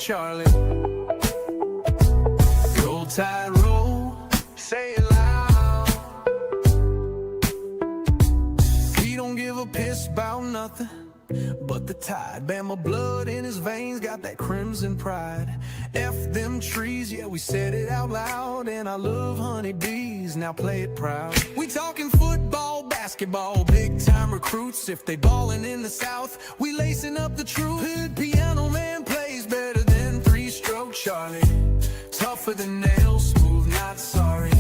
Charlie. Roll Tide, roll, say it loud. He don't give a piss about nothing but the tide. Bama blood in his veins, got that crimson pride. F them trees, yeah, we said it out loud. And I love honeybees, now play it proud. We talking football, basketball, big time recruits. If they ballin' in the South, we lacing up the truth. Hood piano man plays better than three-stroke Charlie. Tougher than nails, smooth, not sorry.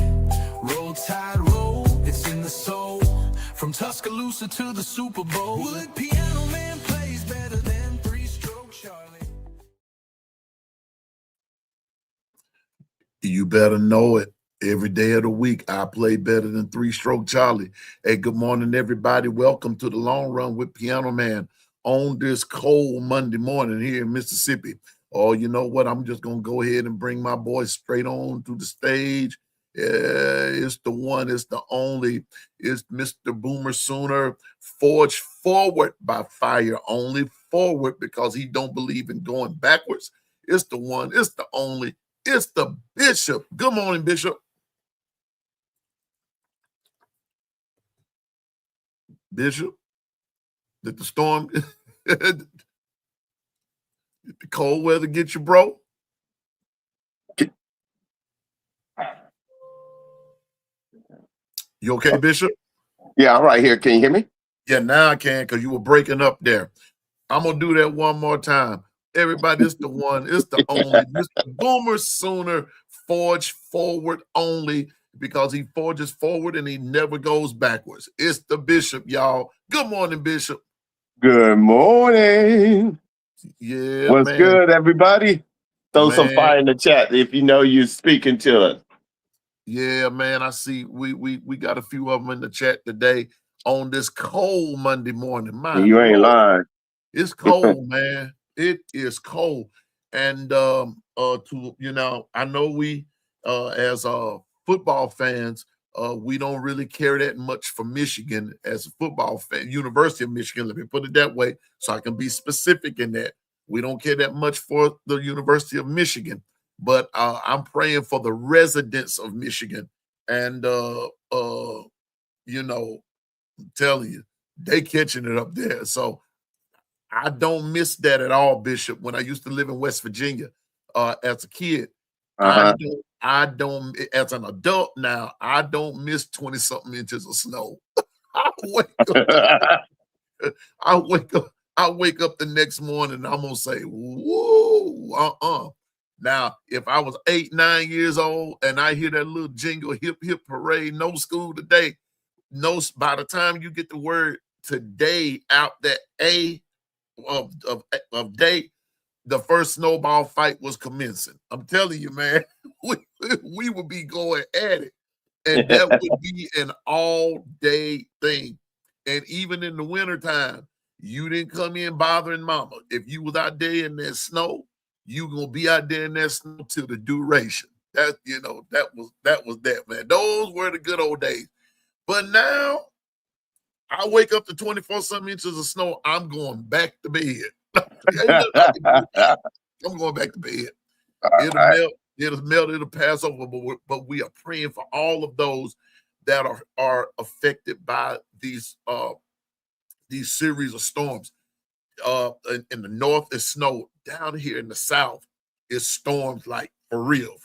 Roll Tide, roll, it's in the soul. From Tuscaloosa to the Super Bowl, wood piano man plays better than three-stroke Charlie. You better know it. Every day of the week, I play better than three-stroke Charlie. Hey, good morning, everybody. Welcome to the Long Run with Piano Man on this cold Monday morning here in Mississippi. Oh, you know what? I'm just going to go ahead and bring my boys straight on to the stage. It's the one, it's the only, it's Mr. Boomer Sooner, forged forward by fire, only forward because he don't believe in going backwards. It's the one, it's the only, it's the Bishop. Good morning, Bishop. Bishop, did the storm, did the cold weather get you, bro? You okay, Bishop? Yeah, I'm right here. Can you hear me? Yeah, now I can because you were breaking up there. I'm going to do that one more time. Everybody, it's the one, it's the only. Mr. Boomer Sooner, forge forward only because he forges forward and he never goes backwards. It's the Bishop, y'all. Good morning, Bishop. Good morning. Yeah, What's man. good, everybody? Throw some Man. fire in the chat if you know you're speaking to us. Yeah, man, I see we got a few of them in the chat today on this cold Monday morning. You ain't lying. It's cold, man. It is cold. And to I know we as football fans, we don't really care that much for Michigan as a football fan, University of Michigan, let me put it that way, so I can be specific in that. We don't care that much for the University of Michigan. But I'm praying for the residents of Michigan. And, I'm telling you, they catching it up there. So I don't miss that at all, Bishop. When I used to live in West Virginia as a kid, I don't, as an adult now, I don't miss 20-something inches of snow. I wake up the next morning and I'm going to say, whoa, Now, if I was 8, 9 years old and I hear that little jingle, hip, hip, parade, no school today, by the time you get the word today out, that A of day, the first snowball fight was commencing. I'm telling you, man, we would be going at it. And that would be an all-day thing. And even in the wintertime, you didn't come in bothering mama. If you was out there in that snow, you gonna be out there in that snow till the duration. That was that, man. Those were the good old days. But now I wake up to 24-something inches of snow. I'm going back to bed. I'm going back to bed. It'll melt, it'll pass over, but we are praying for all of those that are affected by these series of storms. In the north is snow. Down here in the south is storms, like for real,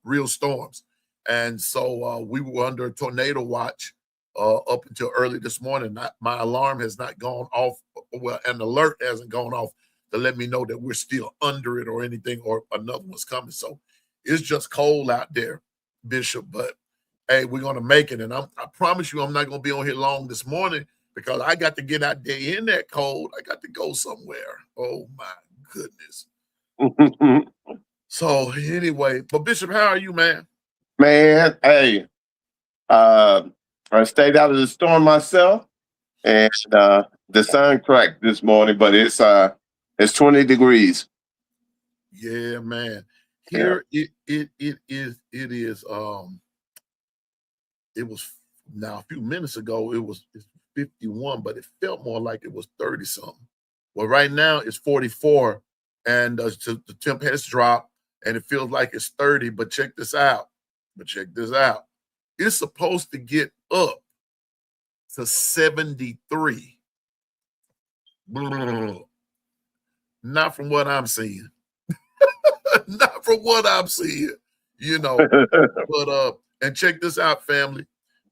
real storms. And so we were under a tornado watch up until early this morning. My alarm has not gone off, well, an alert hasn't gone off to let me know that we're still under it or anything, or another one's coming. So it's just cold out there, Bishop. But hey, we're gonna make it. And I promise you, I'm not gonna be on here long this morning, because I got to get out there in that cold. I got to go somewhere. Oh, my goodness. So, anyway, but Bishop, how are you, man? Man, hey, I stayed out of the storm myself, and the sun cracked this morning, but it's 20 degrees. Yeah, man. Here it is. It was now a few minutes ago. It's 51, but it felt more like it was 30 something. Well, right now it's 44, and the temp has dropped, and it feels like it's 30. But check this out. It's supposed to get up to 73. Not from what I'm seeing. Not from what I'm seeing, you know. But and check this out, family.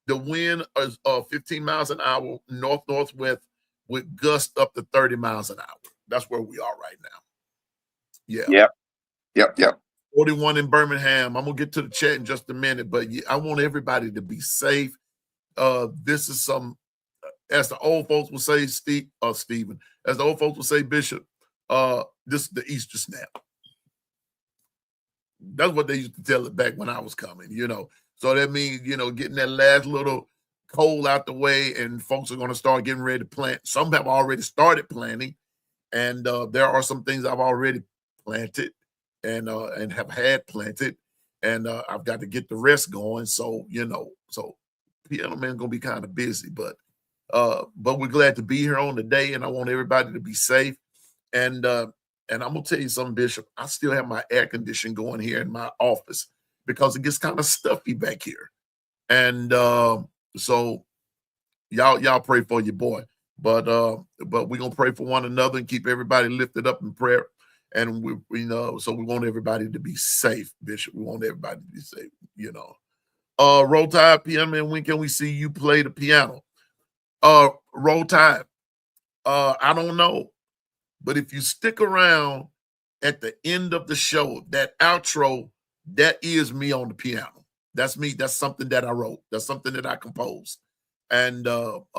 The wind is 15 miles an hour, north-northwest, with gusts up to 30 miles an hour. That's where we are right now. Yeah. Yep. 41 in Birmingham. I'm gonna get to the chat in just a minute, but I want everybody to be safe. This is some, as the old folks will say, Stephen, as the old folks will say, Bishop, this is the Easter snap. That's what they used to tell it back when I was coming, you know. So that means, you know, getting that last little cold out the way, and folks are going to start getting ready to plant. Some have already started planting, and there are some things I've already planted and have had planted, and I've got to get the rest going. So, you know, Piano Man gonna be kind of busy, but we're glad to be here on the day, and I want everybody to be safe. And I'm gonna tell you something, Bishop. I still have my air conditioning going here in my office because it gets kind of stuffy back here. And so y'all pray for your boy. But we're gonna pray for one another and keep everybody lifted up in prayer. And we know, so we want everybody to be safe, Bishop. We want everybody to be safe, you know. Roll Tide, PM, and when can we see you play the piano? Roll Tide. I don't know. But if you stick around at the end of the show, that outro, that is me on the piano. That's me. That's something that I wrote. That's something that I composed. And the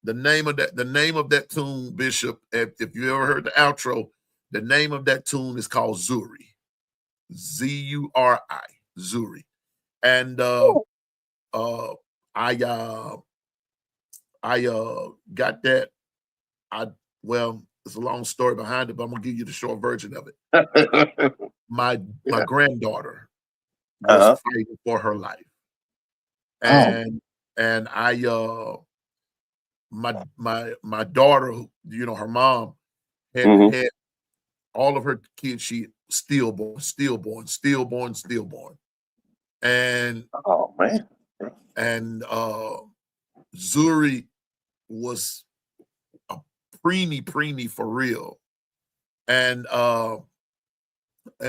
name of that tune, Bishop, if you ever heard the outro, the name of that tune is called Zuri. Z-U-R-I, Zuri. And I got that. It's a long story behind it, but I'm gonna give you the short version of it. My granddaughter was fighting for her life, and my daughter, you know, her mom had all of her kids. She stillborn, and oh man, and Zuri was a preemie for real. And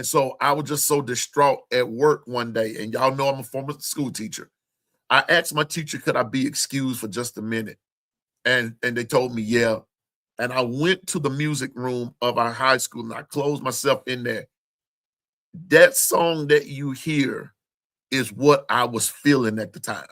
so I was just so distraught at work one day. And y'all know I'm a former school teacher. I asked my teacher, could I be excused for just a minute? And they told me, yeah. And I went to the music room of our high school and I closed myself in there. That song that you hear is what I was feeling at the time.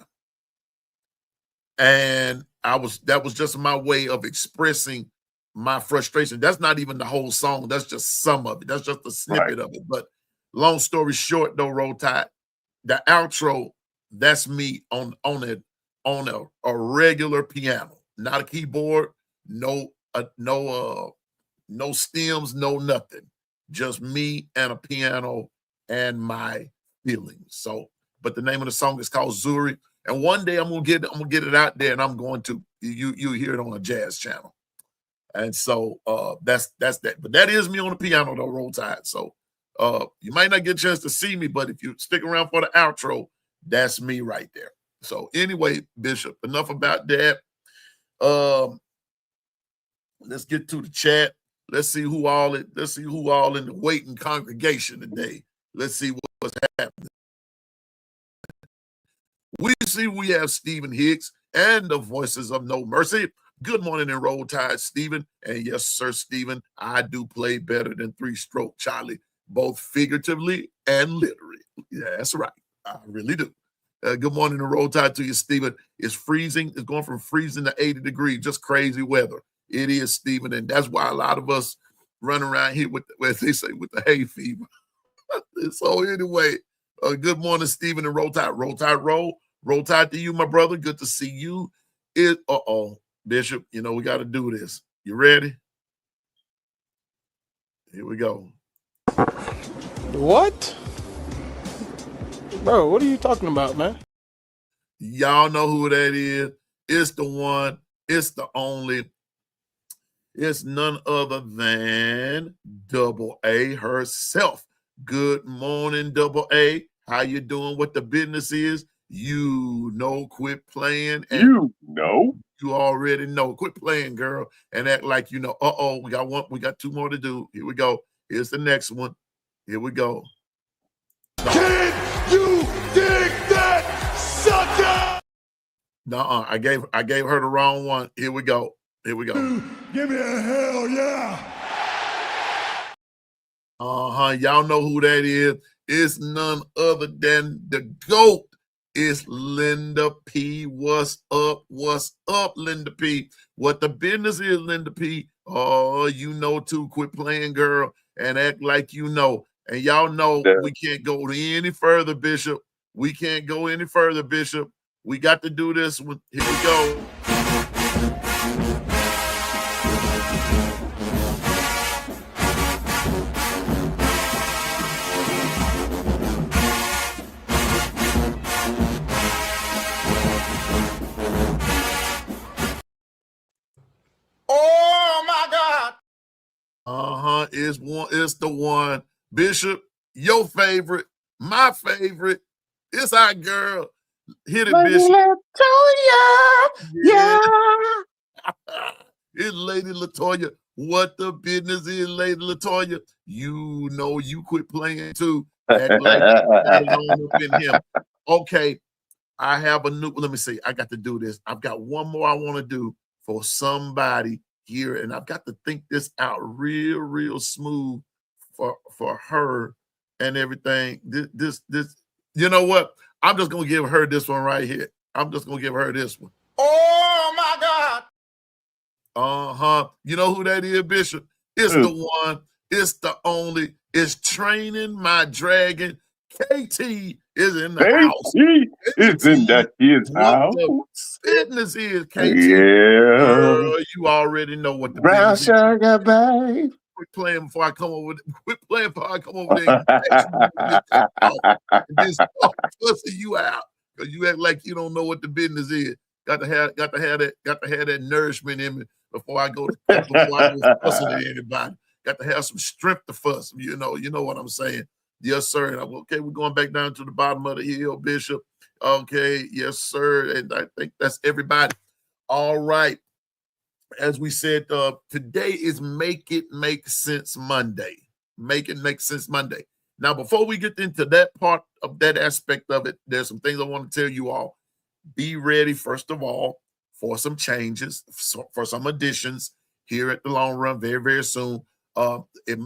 And that was just my way of expressing my frustration. That's not even the whole song. That's just some of it. That's just a snippet of it. But long story short, though, Roll Tide, the outro, that's me on a regular piano, not a keyboard, no stems, no nothing. Just me and a piano and my feelings. So, but the name of the song is called Zuri. And one day I'm gonna get it out there, and I'm going to you hear it on a jazz channel. And so that's that. But that is me on the piano, though, Roll Tide. So you might not get a chance to see me, but if you stick around for the outro, that's me right there. So anyway, Bishop, enough about that. Let's get to the chat. Let's see who all in the waiting congregation today. Let's see what's happening. We have Stephen Hicks and the Voices of No Mercy. Good morning and Roll Tide, Stephen. And yes, sir, Stephen, I do play better than three-stroke Charlie, both figuratively and literally. Yeah, that's right. I really do. Good morning and Roll Tide to you, Stephen. It's freezing. It's going from freezing to 80 degrees, just crazy weather. It is, Stephen, and that's why a lot of us run around here with, as they say, with the hay fever. So anyway, good morning, Stephen and Roll Tide. Roll Tide, Roll Tide to you, my brother. Good to see you. Bishop, you know, we got to do this. You ready? Here we go. What? Bro, what are you talking about, man? Y'all know who that is. It's the one. It's the only. It's none other than Double A herself. Good morning, Double A. How you doing? What the business is? You know, quit playing and You know. you already know. Quit playing, girl, and act like you know. Uh-oh, we got one, we got two more to do. Here we go. Here's the next one. Here we go. Can you dig that, sucker? Nuh-uh. I gave her the wrong one. Here we go. Here we go. Give me a hell yeah. Y'all know who that is. It's none other than the GOAT. It's Linda P. What's up? What's up, Linda P? What the business is, Linda P? Oh, you know too. Quit playing, girl, and act like you know. And y'all know we can't go any further, Bishop. We can't go any further, Bishop. We got to do this one. Here we go. Oh my God. It's the one. Bishop, your favorite, my favorite. It's our girl. Hit it, Bishop. Yeah. It's Lady Latoya. What the business is, Lady Latoya? You know you quit playing too. Act like that on up in him. Okay, I have a new. Let me see. I got to do this. I've got one more I want to do for somebody here, and I've got to think this out real smooth for her and everything. This. You know what? I'm just gonna give her this one right here. I'm just gonna give her this one. Oh my God. You know who that is, Bishop? It's the one. It's the only. It's Training My Dragon. KT is in the house. It's in that kid's house. Business is KT. Yeah. Girl, you already know what the Brown business sugar, babe. Quit playing before I come over. Quit playing before I come over there and just fussing you out because you act like you don't know what the business is. Got to have that nourishment in me before I go fussing at anybody. Got to have some strength to fuss. You know what I'm saying. Yes, sir. And okay, we're going back down to the bottom of the hill, Bishop. Okay, yes, sir. And I think that's everybody. All right. As we said, today is Make It Make Sense Monday. Make It Make Sense Monday. Now, before we get into that part of that aspect of it, there's some things I want to tell you all. Be ready, first of all, for some changes, for some additions here at the Long Run very soon. It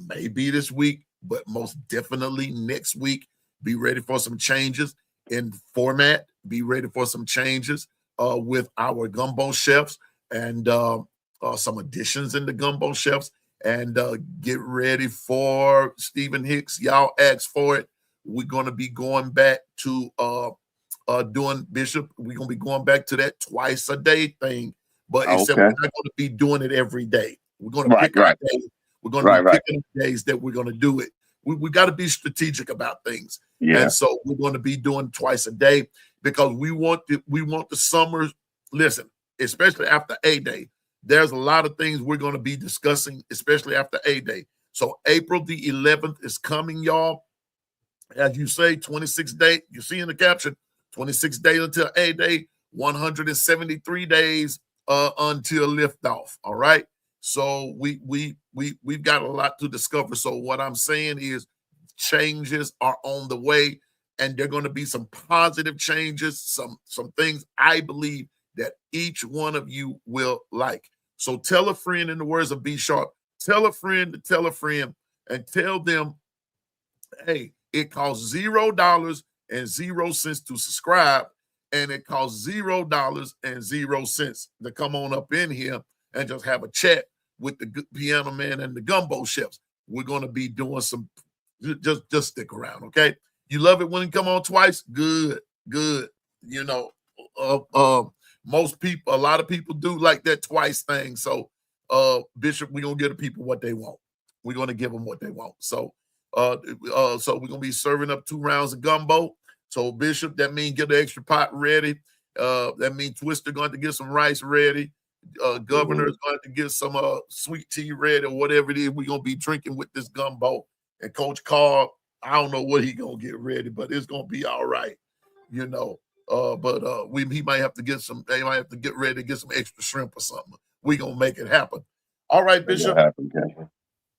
may be this week, but most definitely next week. Be ready for some changes in format. Be ready for some changes with our Gumbo Chefs and some additions in the Gumbo Chefs. And get ready for Stephen Hicks. Y'all asked for it. We're going to be going back to doing, Bishop. We're going to be going back to that twice a day thing. But except we're not going to be doing it every day. We're going to pick our days. We're going to be picking days that we're going to do it. We got to be strategic about things. Yeah. And so we're going to be doing twice a day because we want the summers. Listen, especially after A-Day, there's a lot of things we're going to be discussing, especially after A-Day. So April the 11th is coming, y'all. As you say, 26 days. You see in the caption, 26 days until A-Day, 173 days until liftoff. All right. So we've got a lot to discover. So what I'm saying is changes are on the way, and they're going to be some positive changes, some things I believe that each one of you will like. So tell a friend, in the words of B Sharp, tell a friend to tell a friend and tell them, hey, it costs $0.00 to subscribe, and it costs $0.00 to come on up in here and just have a chat with the Piano Man and the Gumbo Chefs. We're going to be doing some, just stick around, okay? You love it when you come on twice? Good. You know, most people, a lot of people do like that twice thing. So, Bishop, we're going to give the people what they want. We're going to give them what they want. So we're going to be serving up 2 rounds of gumbo. So, Bishop, that means get the extra pot ready. That means Twister going to get some rice ready. Governor is going to get some sweet tea ready or whatever it is we're gonna be drinking with this gumbo. And Coach Carl, I don't know what he gonna get ready, but it's gonna be all right, you know. But he might have to get some. They might have to get ready to get some extra shrimp or something. We gonna make it happen. All right, Bishop.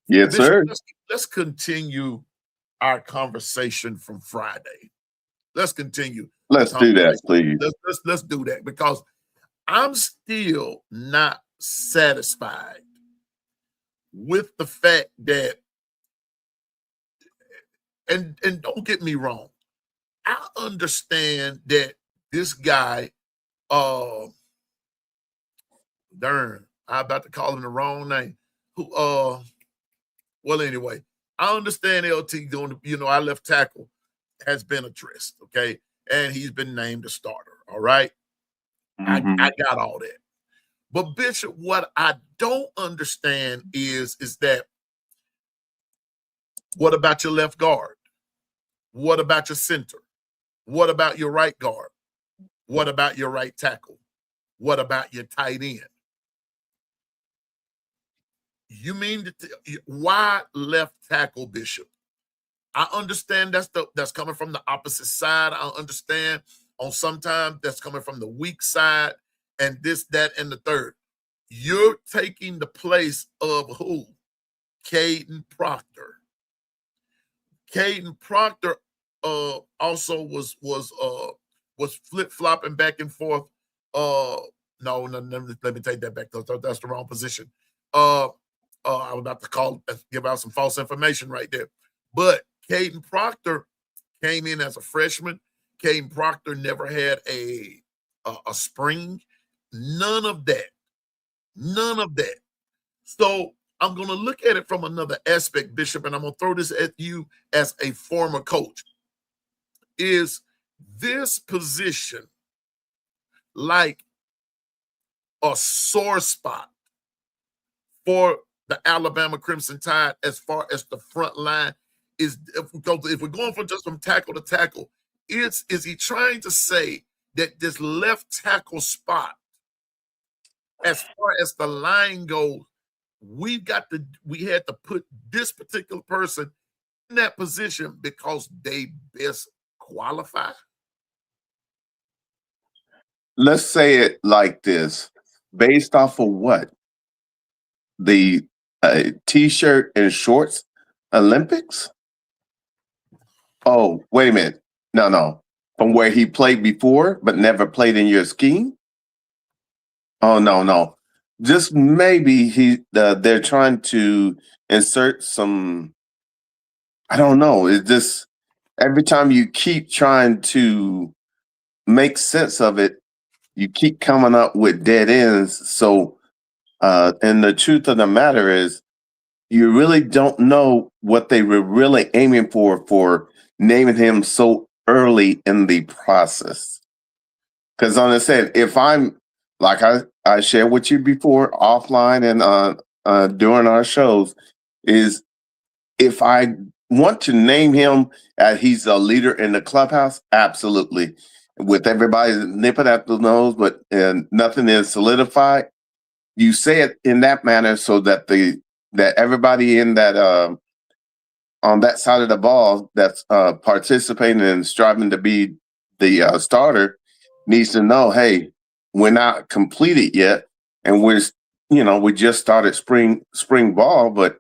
Yes, Bishop, sir. let's continue our conversation from Friday. Let's continue. Let's do that, please. Let's do that because I'm still not satisfied with the fact that, and don't get me wrong, I understand that this guy, darn, I'm about to call him the wrong name. Well, anyway, I understand LT doing, our left tackle has been addressed, okay? And he's been named a starter, all right? I got all that. But Bishop, what I don't understand is that what about your left guard? What about your center? What about your right guard? What about your right tackle? What about your tight end? You mean why left tackle, Bishop? I understand that's coming from the opposite side. I understand on sometimes that's coming from the weak side and this, that, and the third. You're taking the place of who? Caden Proctor. Caden Proctor also was flip-flopping back and forth. No, let me take that back. That's the wrong position. I was about to give out some false information right there. But Caden Proctor came in as a freshman. Caden Proctor never had a spring. None of that. So I'm going to look at it from another aspect, Bishop, and I'm going to throw this at you as a former coach. Is this position like a sore spot for the Alabama Crimson Tide as far as the front line? If we're going from tackle to tackle, is he trying to say that this left tackle spot, as far as the line goes, we had to put this particular person in that position because they best qualify? Let's say it like this. Based off of what? The T-shirt and shorts Olympics? Oh, wait a minute. No. From where he played before, but never played in your scheme? Oh, no. Just maybe they're trying to insert some, I don't know. It's just every time you keep trying to make sense of it, you keep coming up with dead ends. So, and the truth of the matter is, you really don't know what they were really aiming for naming him so early in the process. Because, like I said, if I'm like I shared with you before, offline and during our shows, is if I want to name him as he's a leader in the clubhouse, absolutely. With everybody nipping at the nose, but nothing is solidified. You say it in that manner so that that everybody in that on that side of the ball that's participating and striving to be the starter needs to know, hey, we're not completed yet, and we just started spring ball, but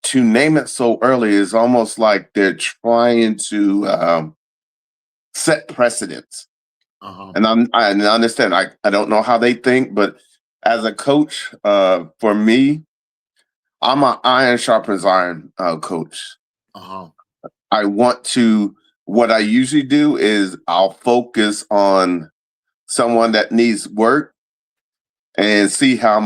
to name it so early is almost like they're trying to set precedents. And I understand. I don't know how they think, but as a coach, for me, I'm an iron sharpens iron coach. I want to. What I usually do is I'll focus on someone that needs work and see how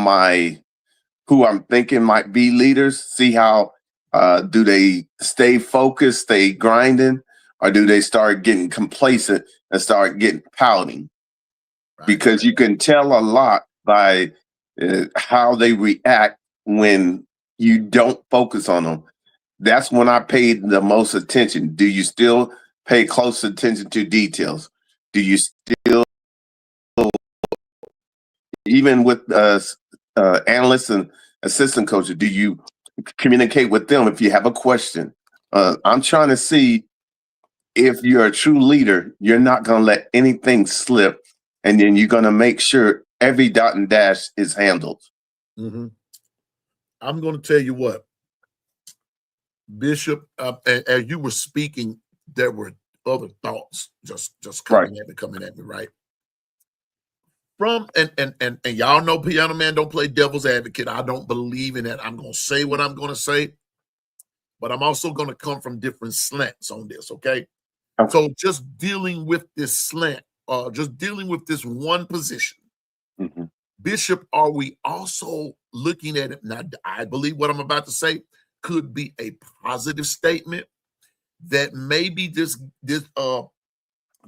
who I'm thinking might be leaders. See how do they stay focused, stay grinding, or do they start getting complacent and start getting pouting? Right. Because you can tell a lot by how they react when you don't focus on them. That's when I paid the most attention. Do you still pay close attention to details? Do you still even with analysts and assistant coaches, do you communicate with them if you have a question? I'm trying to see if you're a true leader, you're not going to let anything slip, and then you're going to make sure every dot and dash is handled. Mm-hmm. I'm going to tell you what, Bishop, as you were speaking, there were other thoughts just coming at me, right? From and y'all know Piano Man don't play devil's advocate. I don't believe in that. I'm going to say what I'm going to say, but I'm also going to come from different slants on this, okay? So just dealing with this slant, just dealing with this one position. Mm-hmm. Bishop, are we also looking at it? Now, I believe what I'm about to say could be a positive statement that maybe this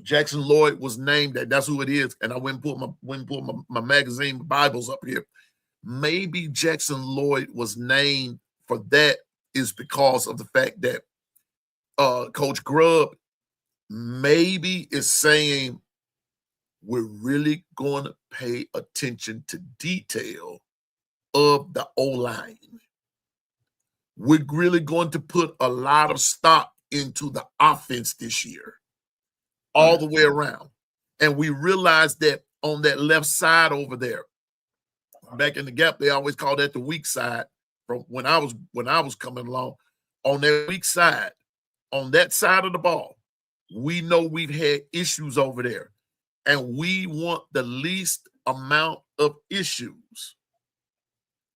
Jackson Lloyd was named that's who it is. And I went and pulled my magazine Bibles up here. Maybe Jackson Lloyd was named for that is because of the fact that Coach Grubb maybe is saying we're really going to pay attention to detail of the O-line. We're really going to put a lot of stock into the offense this year, all the way around. And we realized that on that left side over there, back in the gap, they always call that the weak side. From when I was coming along, on that weak side, on that side of the ball, we know we've had issues over there, and we want the least amount of issues.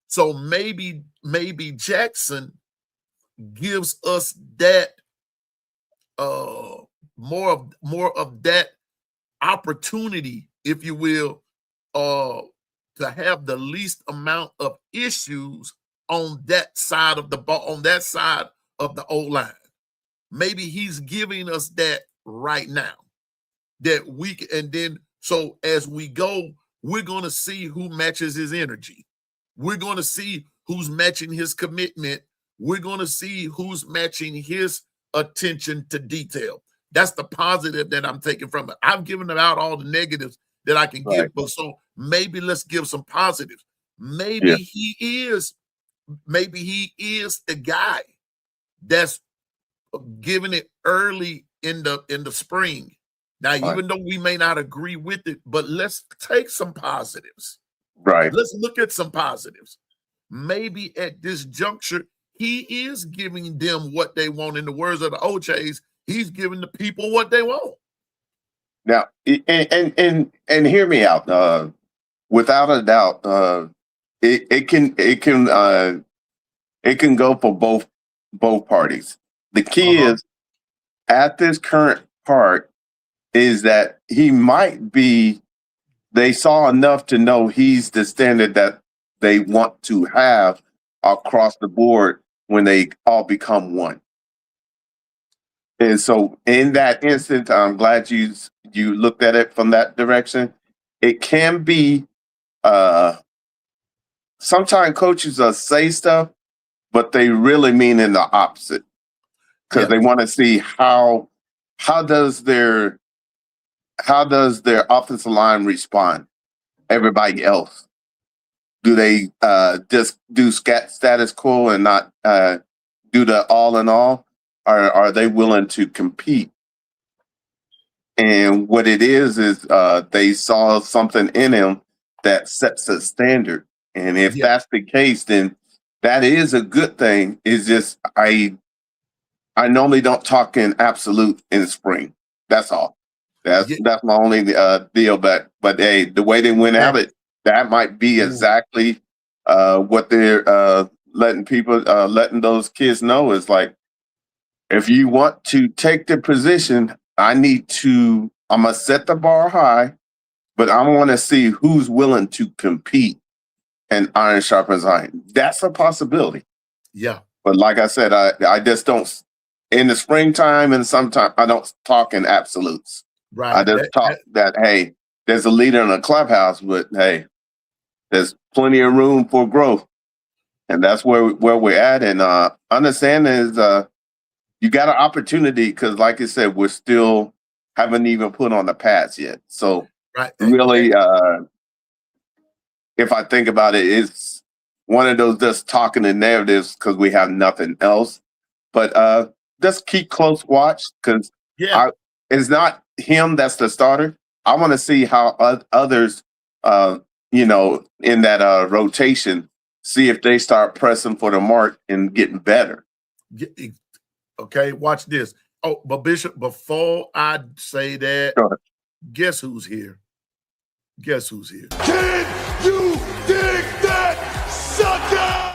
So maybe Jackson gives us that more of that opportunity, if you will, to have the least amount of issues on that side of the ball, on that side of the O-line. Maybe he's giving us that right now, that we can, and then so as we go, we're going to see who matches his energy. We're going to see who's matching his commitment. We're going to see who's matching his attention to detail. That's the positive that I'm taking from it. I've given out all the negatives that I can give, but so maybe let's give some positives. Maybe he is the guy that's giving it early in the spring. Now, even though we may not agree with it, but let's take some positives. Right. Let's look at some positives. Maybe at this juncture, he is giving them what they want. In the words of the OJs, he's giving the people what they want. Now, and hear me out. Without a doubt, it can go for both parties. The key is at this current part is that he might be. They saw enough to know he's the standard that they want to have across the board when they all become one. And so in that instance, I'm glad you looked at it from that direction. It can be sometimes coaches say stuff, but they really mean in the opposite. Because they want to see how does their offensive line respond? Everybody else, do they just do status quo and not do the all in all? Or are they willing to compete? And what it is they saw something in him that sets a standard. And if that's the case, then that is a good thing. It's just I normally don't talk in absolute in spring. That's all. That's my only deal. But hey, the way they went at it, that might be exactly what they're letting those kids know is like, if you want to take the position, I'm gonna set the bar high, but I want to see who's willing to compete and iron sharpens iron. That's a possibility. Yeah. But like I said, I just don't. In the springtime and sometimes I don't talk in absolutes. Right. I just talk that, hey, there's a leader in a clubhouse, but hey, there's plenty of room for growth. And that's where we're at. And understand is you got an opportunity because, like I said, we're still haven't even put on the pads yet. So really, if I think about it, it's one of those just talking in narratives because we have nothing else. But just keep close watch because Yeah. I it's not him that's the starter. I want to see how others, uh, in that rotation, see if they start pressing for the mark and getting better. Okay, watch this. Oh, but Bishop, before I say that, Sure. guess who's here? Guess who's here? Can you dig that, sucker?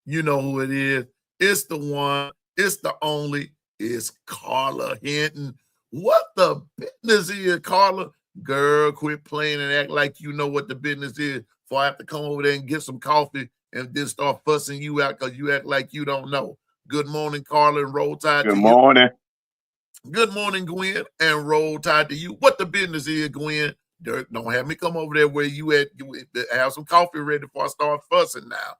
You know who it is. It's the one, it's the only, it's Carla Hinton. What the business is, Carla? Girl, quit playing and act like you know what the business is before I have to come over there and get some coffee and then start fussing you out because you act like you don't know. Good morning, Carla, and roll tide Good to you. morning. Good morning, Gwen, and roll tide to you. What the business is, Gwen? Dirk, don't have me come over there where you at. Have some coffee ready before I start fussing now.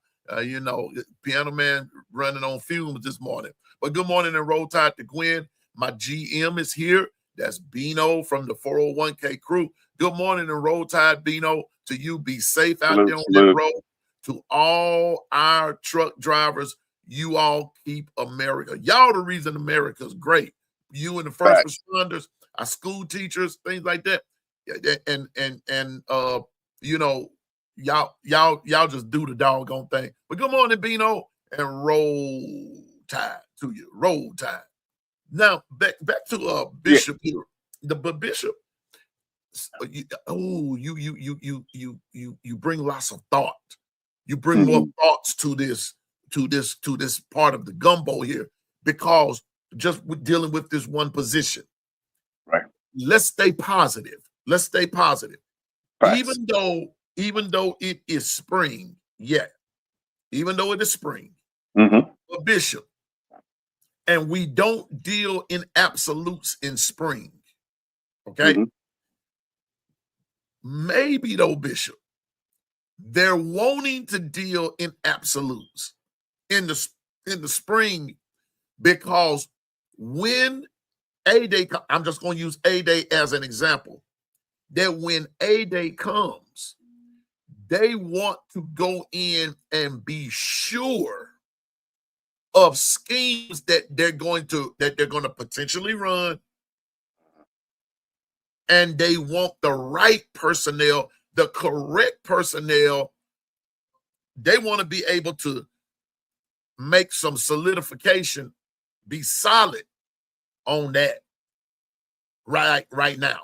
Piano man running on fumes this morning. But good morning and roll tide to Gwen. My GM is here. That's Bino from the 401k crew. Good morning and roll tide, Bino. To you, be safe out there on that road. To all our truck drivers, you all keep America. Y'all the reason America's great. You and the first responders, our school teachers, things like that. And y'all just do the doggone thing. But good morning, Bino, and roll tide to you. Roll tide. Now back to Bishop here. But Bishop, you bring lots of thought. You bring more thoughts to this part of the gumbo here because just with dealing with this one position. Right. Let's stay positive. Let's stay positive. Right. Even though it is spring, even though it is spring, but Bishop, and we don't deal in absolutes in spring. Okay. Maybe though, Bishop, they're wanting to deal in absolutes in the spring because when A-Day, I'm just going to use A-Day as an example, that when A-Day comes, they want to go in and be sure of schemes that they're going to potentially run, and they want the right personnel, the correct personnel. They want to be able to make some solidification, be solid on that right now,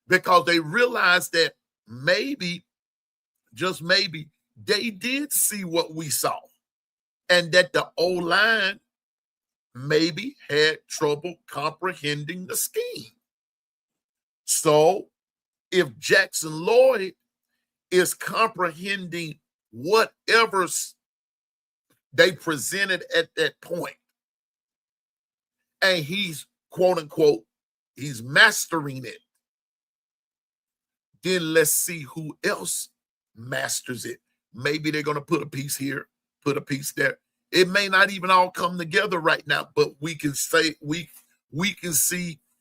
because they realize that maybe, just maybe, they did see what we saw, and that the O-line maybe had trouble comprehending the scheme. So if Jackson Lloyd is comprehending whatever they presented at that point, and he's quote unquote, he's mastering it, then let's see who else masters it. Maybe they're going to put a piece here, put a piece there. It may not even all come together right now, but we can say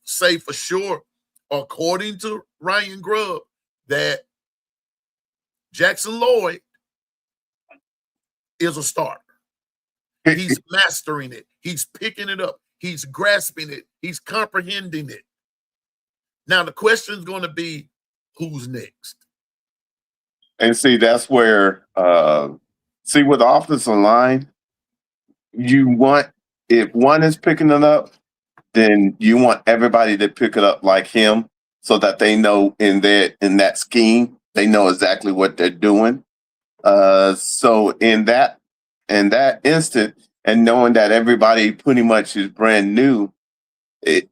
say for sure, according to Ryan Grubb, that Jackson Lloyd is a starter. He's mastering it. He's picking it up. He's grasping it. He's comprehending it. Now the question is going to be, who's next? And see, that's where with the offensive line, you want, if one is picking it up, then you want everybody to pick it up like him, so that they know in that scheme, they know exactly what they're doing. So in that instant, and knowing that everybody pretty much is brand new, it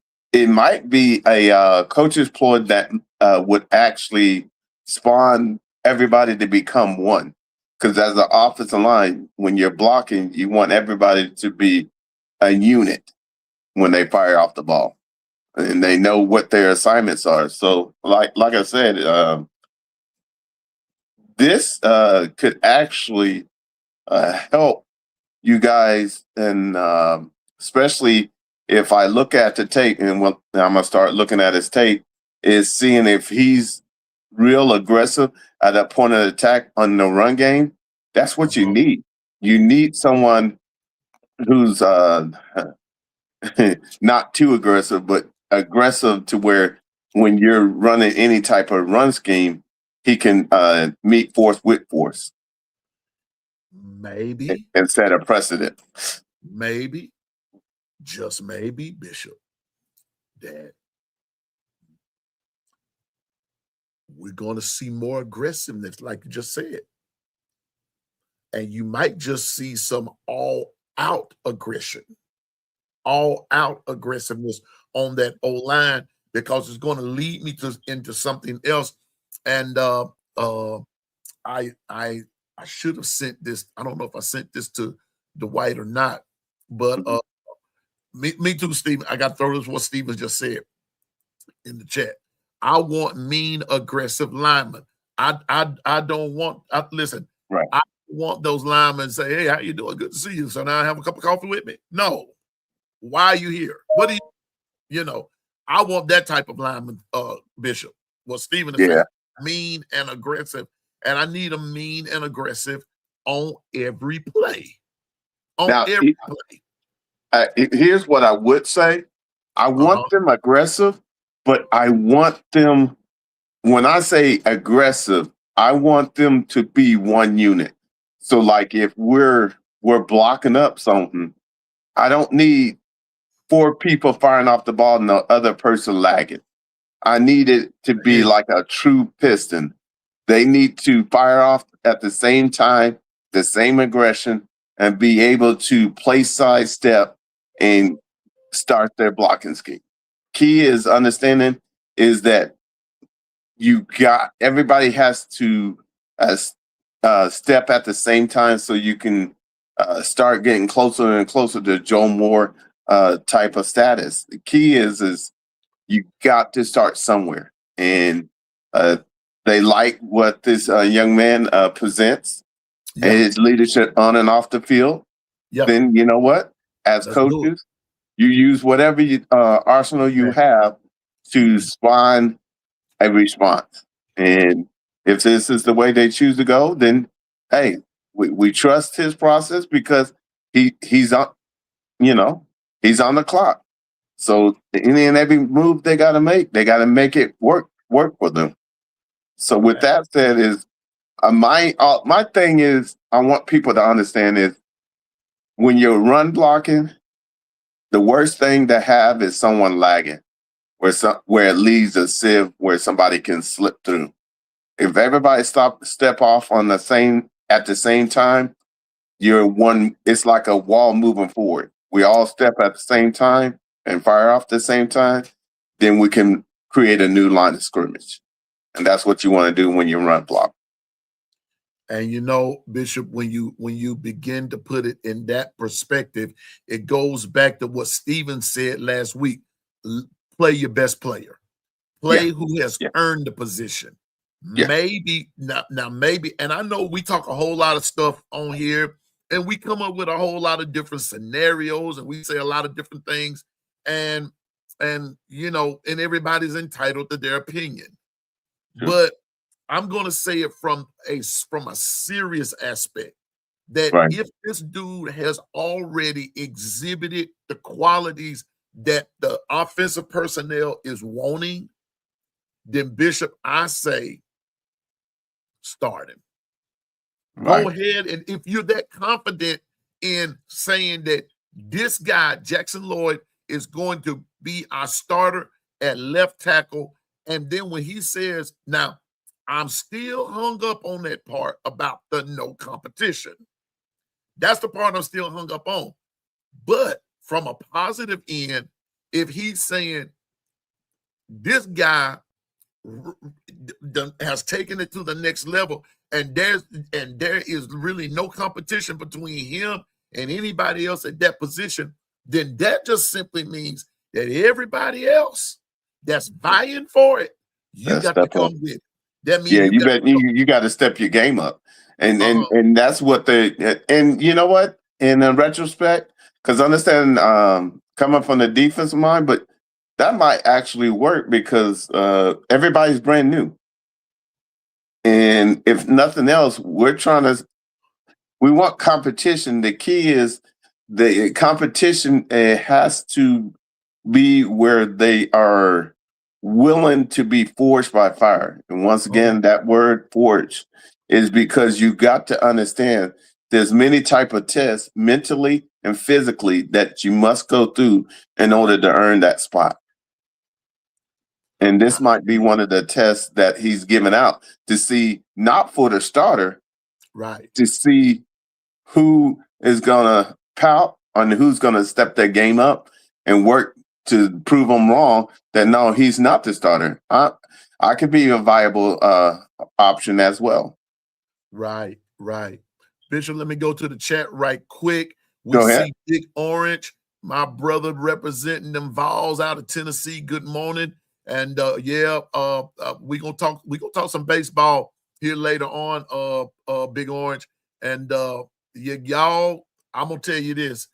might be a coach's ploy that would actually spawn everybody to become one. Because as an offensive line, when you're blocking, you want everybody to be a unit when they fire off the ball, and they know what their assignments are. So, like I said, this could actually help you guys, and especially if I look at the tape, and what I'm gonna start looking at his tape is seeing if he's real aggressive at that point of attack on the run game, that's what you need. You need someone who's not too aggressive, but aggressive to where when you're running any type of run scheme, he can meet force with force Maybe, and set a precedent. maybe, just maybe, Bishop, that we're going to see more aggressiveness, like you just said. And you might just see some all-out aggression, all-out aggressiveness on that O-line, because it's going to lead me into something else. And I should have sent this. I don't know if I sent this to Dwight or not, but me too, Stephen. I got to throw this what Stephen just said in the chat. I want mean, aggressive linemen. I don't want. Listen, Right. I want those linemen to say, "Hey, how you doing? Good to see you. So now I have a cup of coffee with me." No, why are you here? What do you know? I want that type of lineman, Bishop. What Stephen is saying, mean and aggressive, and I need a mean and aggressive on every play. Every play. Here's what I would say. I want them aggressive, but I want them, when I say aggressive, I want them to be one unit. So like if we're blocking up something, I don't need 4 people firing off the ball and the other person lagging. I need it to be like a true piston. They need to fire off at the same time, the same aggression, and be able to play sidestep and start their blocking scheme. Key is understanding is that everybody has to step at the same time so you can start getting closer and closer to Joe Moore type of status. The key is you got to start somewhere, and they like what this young man presents and his leadership on and off the field. Then you know what? As coaches, you use whatever arsenal you have to spawn a response. And if this is the way they choose to go, then hey, we trust his process because he's on, he's on the clock. So any and every move they got to make it work for them. So with that said, is my thing is I want people to understand is when you're run blocking, the worst thing to have is someone lagging, where it leaves a sieve where somebody can slip through. If everybody step off at the same time, it's like a wall moving forward. We all step at the same time and fire off at the same time, then we can create a new line of scrimmage. And that's what you want to do when you run block. And Bishop, when you begin to put it in that perspective, it goes back to what Stephen said last week. Play your best player. Play who has earned the position. Maybe now, maybe, and I know we talk a whole lot of stuff on here, and we come up with a whole lot of different scenarios, and we say a lot of different things, and everybody's entitled to their opinion. But I'm going to say it from a serious aspect that if this dude has already exhibited the qualities that the offensive personnel is wanting, then Bishop, I say, start him. Go ahead, and if you're that confident in saying that this guy, Jackson Lloyd, is going to be our starter at left tackle, and then when he says, now, I'm still hung up on that part about the no competition. That's the part I'm still hung up on. But from a positive end, if he's saying this guy has taken it to the next level, and there is really no competition between him and anybody else at that position, then that just simply means that everybody else that's vying for it, you got to come with it. That means you got to step your game up, and that's what and you know what? In a retrospect, because understand coming from the defensive mind, but that might actually work because everybody's brand new. And if nothing else, we want competition. The key is the competition has to be where they are willing to be forged by fire. And once again, that word forged is because you got to understand there's many type of tests mentally and physically that you must go through in order to earn that spot. And this might be one of the tests that he's given out to see, not for the starter, Right. to see who is going to pout and who's going to step their game up and work to prove them wrong that no, he's not the starter. I could be a viable option as well. Right. Bishop, let me go to the chat right quick. We Go ahead. see Big Orange, my brother representing them Vols out of Tennessee. Good morning. And we gonna talk some baseball here later on, Big Orange. And y'all, I'm gonna tell you this.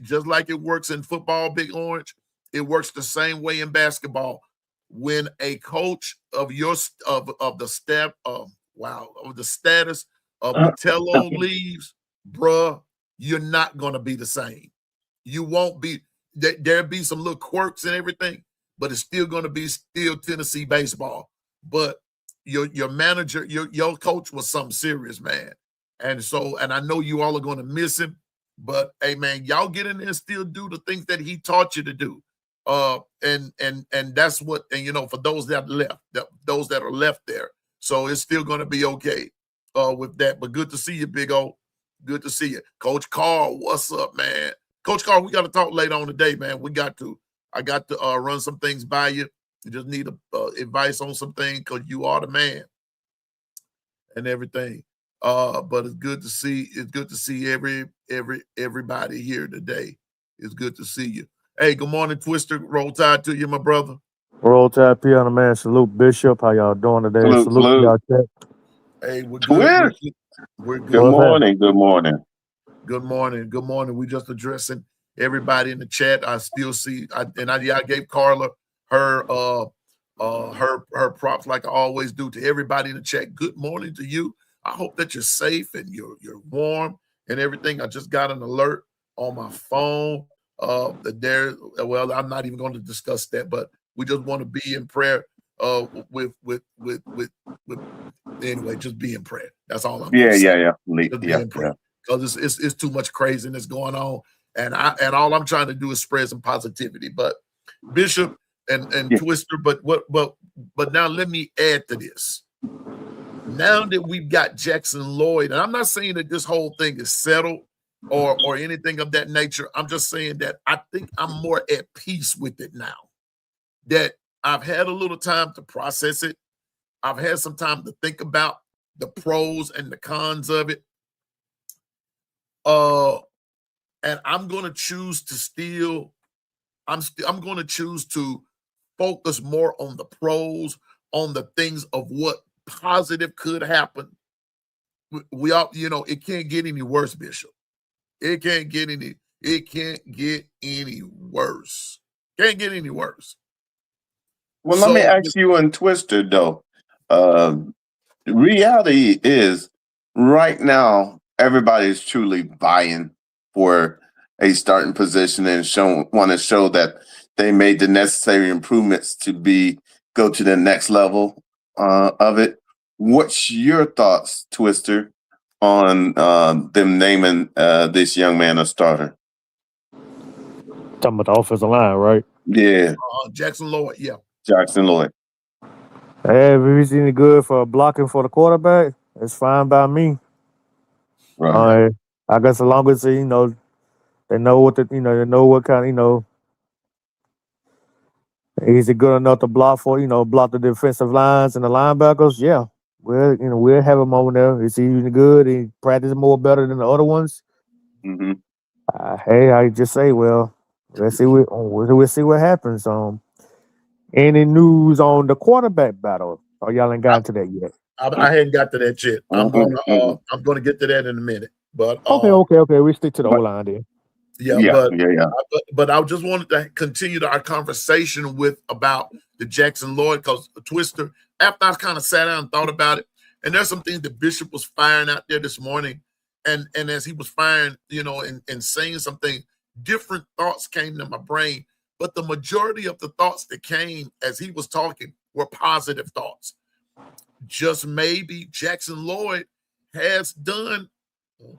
Just like it works in football, Big Orange, it works the same way in basketball. When a coach of the staff of the status of Metello leaves, bruh, you're not gonna be the same. You won't be. There'll be some little quirks and everything, but it's still going to be Tennessee baseball. But your manager, your coach was something serious, man. And I know you all are going to miss him, but hey, man, y'all get in there and still do the things that he taught you to do. And that's what, and for those that are left there, so it's still going to be okay with that. But good to see you, Big O. Good to see you, Coach Carl. What's up, man? Coach Carl, we got to talk later on today, man. I got to run some things by you. You just need advice on some things because you are the man and everything. But it's good to see. It's good to see everybody here today. It's good to see you. Hey, good morning, Twister. Roll Tide to you, my brother. Roll Tide P on the man. Salute Bishop. How y'all doing today? Salute. to y'all chat. Hey, we're good. We're good. Good morning. Good morning. Good morning. Good morning. We just addressing everybody in the chat. I still see, I gave Carla her props like I always do to everybody in the chat. Good morning to you. I hope that you're safe and you're warm and everything. I just got an alert on my phone that I'm not even going to discuss that, but we just want to be in prayer with anyway, just be in prayer. That's all I'm going to say. Just be in prayer. Because it's too much craziness going on. And all I'm trying to do is spread some positivity. But Bishop and Twister, but now let me add to this. Now that we've got Jackson Lloyd, and I'm not saying that this whole thing is settled or anything of that nature. I'm just saying that I think I'm more at peace with it now. That I've had a little time to process it. I've had some time to think about the pros and the cons of it. And I'm going to choose to I'm going to choose to focus more on the pros, on the things of what positive could happen. We all, it can't get any worse, Bishop. It can't get any worse. Can't get any worse. Well, let me ask you and Twister, though. The reality is right now, everybody's truly vying for a starting position and want to show that they made the necessary improvements to go to the next level of it. What's your thoughts, Twister, on them naming this young man a starter? Talking about the offensive line, right? Yeah. Jackson Lloyd, yeah. Jackson Lloyd. Hey, if he's any good for blocking for the quarterback, it's fine by me. Right. I guess as long as they know what they know what kind of is it good enough to block the defensive lines and the linebackers? Yeah. We'll have him over there. Is he even good? He practice more better than the other ones. Mm-hmm. Hey, I just say, well, we'll see what happens. Any news on the quarterback battle? Oh, y'all ain't gotten to that yet. I hadn't got to that yet. I'm gonna get to that in a minute. But okay. We stick to the O-line then. But I just wanted to continue our conversation about the Jackson Lloyd, because Twister, after I kind of sat down and thought about it, and there's some things that Bishop was firing out there this morning, and as he was firing, and saying something, different thoughts came to my brain. But the majority of the thoughts that came as he was talking were positive thoughts. Just maybe Jackson Lloyd has done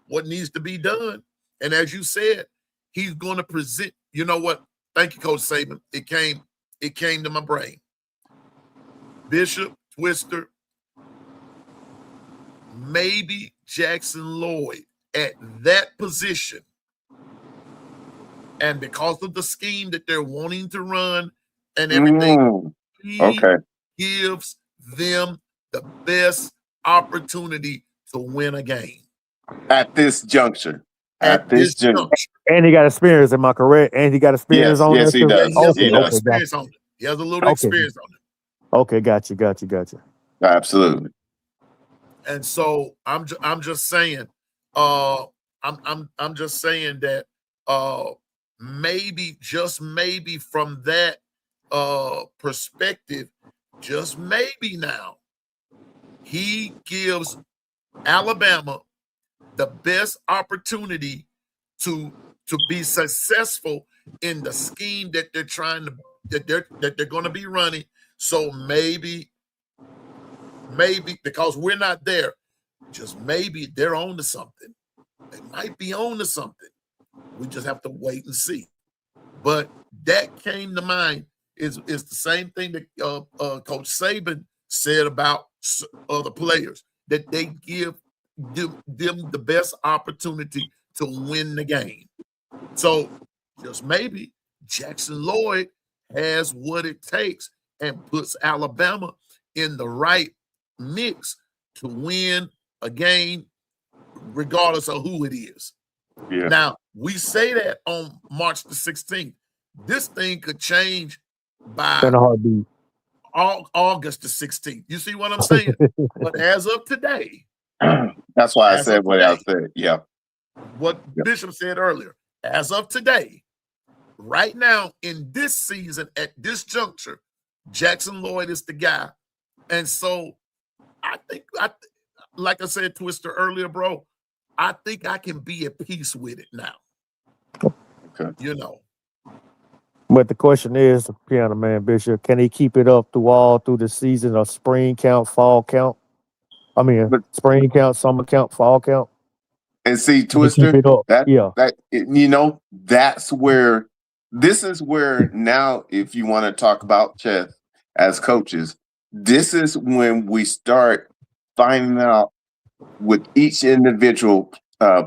what needs to be done. And as you said, he's going to present. You know what? Thank you, Coach Saban. It came to my brain. Bishop, Twister, maybe Jackson Lloyd at that position. And because of the scheme that they're wanting to run and everything, he gives them the best opportunity to win a game. At this juncture. At this juncture. And he got experience, am I correct? And he got experience on yes, that he too? does. He has a little does. experience on it. He has a little experience on it. Okay, got you. Absolutely. And so I'm just saying, I'm just saying that maybe, just maybe from that perspective, just maybe now, he gives Alabama the best opportunity to be successful in the scheme that they're trying to that they're going to be running. So maybe because we're not there, just maybe they're on to something. They might be on to something. We just have to wait and see. But that came to mind is the same thing that Coach Saban said about other players, that they give them the best opportunity to win the game. So just maybe Jackson Lloyd has what it takes and puts Alabama in the right mix to win a game, regardless of who it is. Yeah. Now, we say that on March the 16th. This thing could change by August the 16th. You see what I'm saying? But as of today, that's why I said what I said. Yeah. What Bishop said earlier, as of today, right now in this season, at this juncture, Jackson Lloyd is the guy. And so I think, like I said, Twister, earlier, bro, I think I can be at peace with it now. Okay. But the question is, Piano Man Bishop, can he keep it up through the season of spring count, fall count? I mean, spring count, summer count, fall count. And see, Twister, that's where this is where now, if you want to talk about chess as coaches, this is when we start finding out with each individual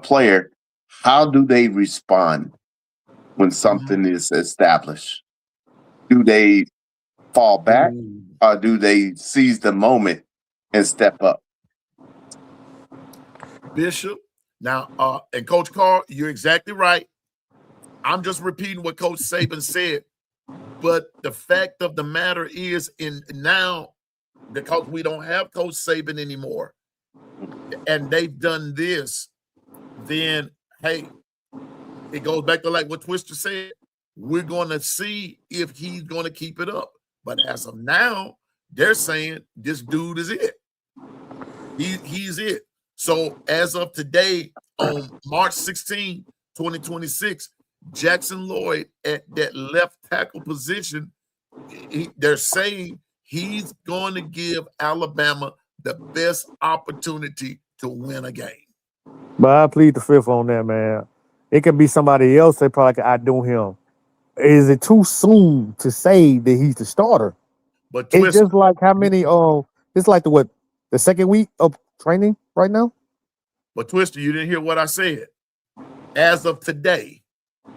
player, how do they respond when something is established? Do they fall back or do they seize the moment and step up? Bishop, now, and Coach Carl, you're exactly right. I'm just repeating what Coach Saban said. But the fact of the matter is, now, because we don't have Coach Saban anymore, and they've done this, then, hey, it goes back to like what Twister said. We're going to see if he's going to keep it up. But as of now, they're saying this dude is it. He's it. So as of today, on March 16, 2026, Jackson Lloyd at that left tackle position, they're saying he's going to give Alabama the best opportunity to win a game. But I plead the fifth on that, man. It could be somebody else. They probably could outdo him. Is it too soon to say that he's the starter? But it's just like how many? It's like the second week of training right now. But Twister, you didn't hear what I said. As of today,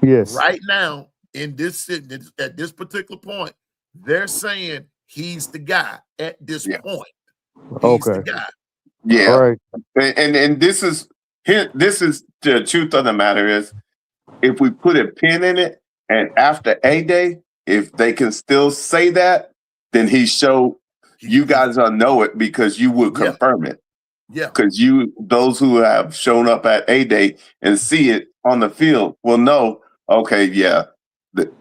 yes, right now at this particular point, they're saying he's the guy at this point. He's the guy. Yeah. All right. And this is the truth of the matter is, if we put a pin in it, and after A-Day, if they can still say that, then he showed you guys will know it because you will confirm it. Yeah. Because those who have shown up at A-Day and see it on the field will know, okay,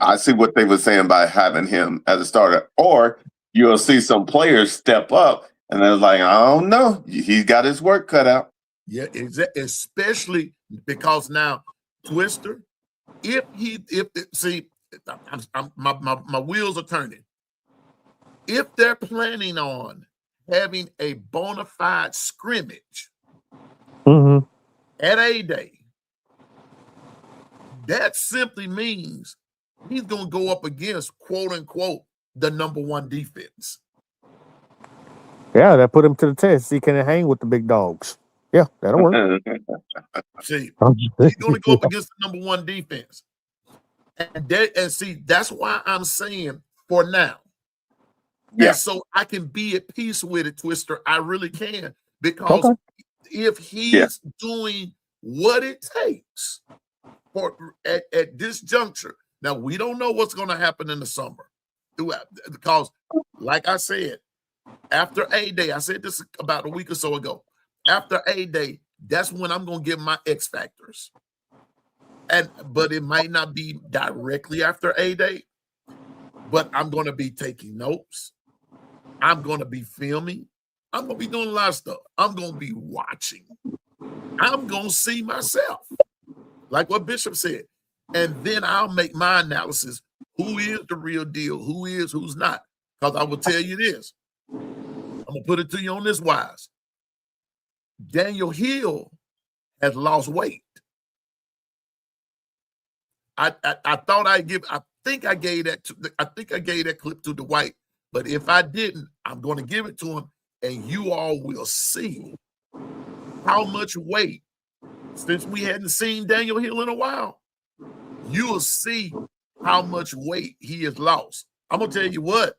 I see what they were saying by having him as a starter. Or you'll see some players step up, and they're like, I don't know, he's got his work cut out. Yeah, especially because now Twister, my wheels are turning. If they're planning on having a bona fide scrimmage at A-Day, that simply means he's going to go up against, quote unquote, the number one defense. Yeah, that put him to the test. He can hang with the big dogs. Yeah, that'll work. See, he's going to go up against the number one defense. And see, that's why I'm saying for now. Yeah. And so I can be at peace with it, Twister. I really can. Because if he's doing what it takes for at this juncture, now we don't know what's going to happen in the summer. Because, like I said, after A-Day, I said this about a week or so ago. After A-Day, that's when I'm going to give my X factors. But it might not be directly after A-Day, but I'm going to be taking notes. I'm going to be filming. I'm going to be doing a lot of stuff. I'm going to be watching. I'm going to see myself, like what Bishop said. And then I'll make my analysis. Who is the real deal? Who is, who's not? Because I will tell you this. I'm going to put it to you on this wise. Daniel Hill has lost weight. I think I gave that clip to Dwight, but if I didn't, I'm going to give it to him, and you all will see how much weight, since we hadn't seen Daniel Hill in a while, you will see how much weight he has lost. I'm going to tell you what,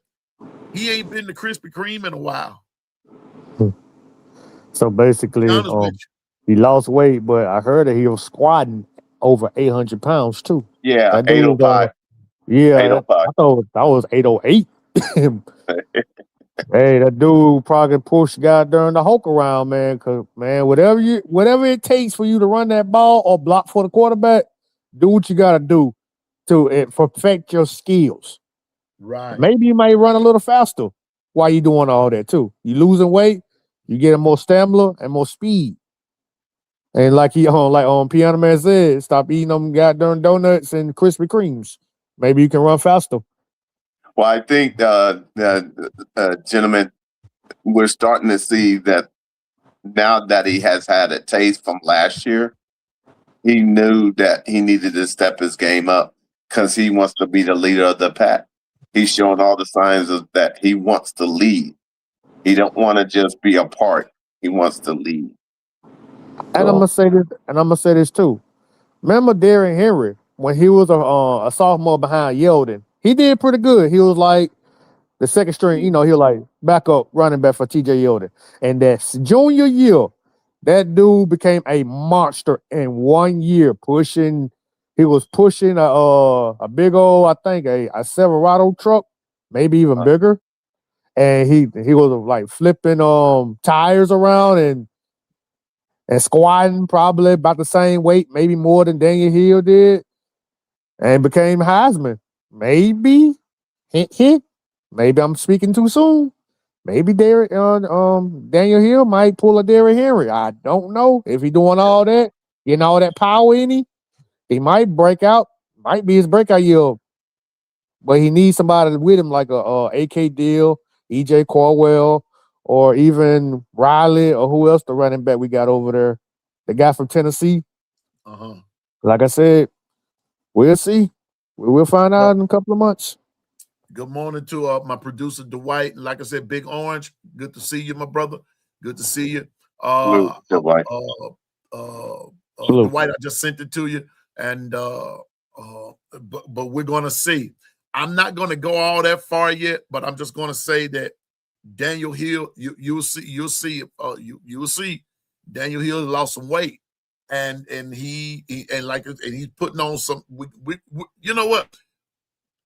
he ain't been to Krispy Kreme in a while. So basically, he lost weight, but I heard that he was squatting over 800 pounds too. Yeah, 805. Yeah, 805. I thought that was 808. Hey, that dude probably pushed goddamn the Hulk around, man. Cause man, whatever it takes for you to run that ball or block for the quarterback, do what you gotta do to perfect your skills. Right. Maybe you might run a little faster while you doing all that too. You losing weight, you getting more stamina and more speed. And like Piano Man said, stop eating them goddamn donuts and Krispy Kremes. Maybe you can run faster. Well, I think, gentlemen, we're starting to see that now that he has had a taste from last year, he knew that he needed to step his game up because he wants to be the leader of the pack. He's showing all the signs of that he wants to lead. He don't want to just be a part. He wants to lead. And I'm gonna say this too. Remember Derrick Henry when he was a sophomore behind Yeldon? He did pretty good. He was like the second string, he was like backup running back for TJ Yeldon. And that junior year, that dude became a monster in 1 year, pushing. He was pushing a big old, I think, a Silverado truck, maybe even bigger. And he was like flipping tires around and squatting probably about the same weight, maybe more than Daniel Hill did, and became Heisman. Maybe, hint, hint. Maybe I'm speaking too soon. Maybe Daniel Hill might pull a Derrick Henry. I don't know if he's doing all that, getting all that power in him. He might break out. Might be his breakout year, but he needs somebody with him like a AK Deal, EJ Corwell, or even Riley, or who else the running back we got over there? The guy from Tennessee. Like I said, we'll see. We'll find out in a couple of months. Good morning to my producer, Dwight. And like I said, Big Orange, good to see you, my brother. Good to see you. Dwight, I just sent it to you. And but we're going to see. I'm not going to go all that far yet, but I'm just going to say that Daniel Hill, you'll see Daniel Hill lost some weight, and he's putting on some. You know what?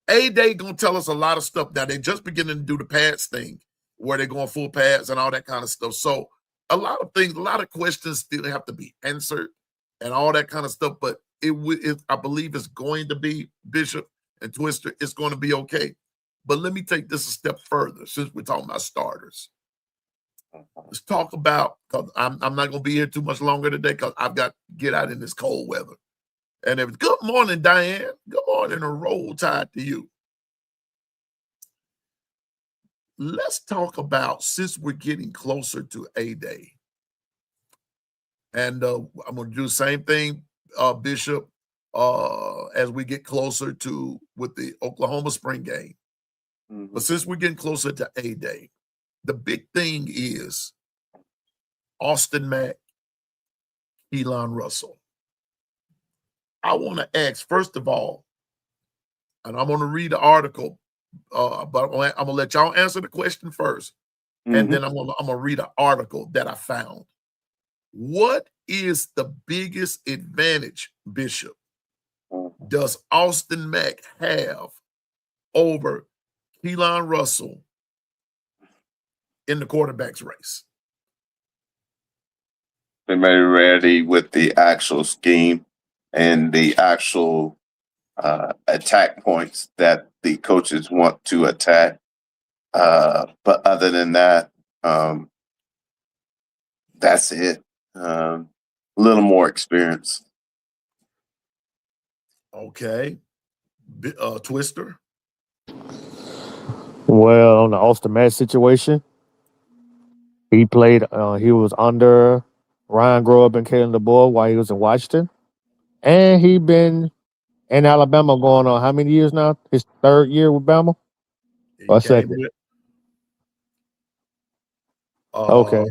A-Day gonna tell us a lot of stuff. Now they're just beginning to do the pads thing, where they're going full pads and all that kind of stuff. So a lot of things, a lot of questions still have to be answered, and all that kind of stuff. But I believe it's going to be, Bishop and Twister. It's going to be okay. But let me take this a step further since we're talking about starters. Let's talk about, because I'm not going to be here too much longer today because I've got to get out in this cold weather. And good morning, Diane. Good morning, a roll tide to you. Let's talk about, since we're getting closer to A-Day, and I'm going to do the same thing, Bishop, as we get closer to with the Oklahoma spring game. Mhm. But since we're getting closer to A-Day, the big thing is Austin Mack, Elon Russell. I want to ask, first of all, and I'm going to read the article, but I'm going to let y'all answer the question first. And then I'm going to read an article that I found. What is the biggest advantage, Bishop, does Austin Mack have over Elon Russell in the quarterback's race? Familiarity with the actual scheme and the actual attack points that the coaches want to attack. But other than that, that's it. A little more experience. Okay. Twister? Well, on the Austin Mack situation, he played. He was under Ryan Grubb and Kalen DeBoer while he was in Washington, and he been in Alabama going on how many years now? His third year with Bama. Or second? Okay.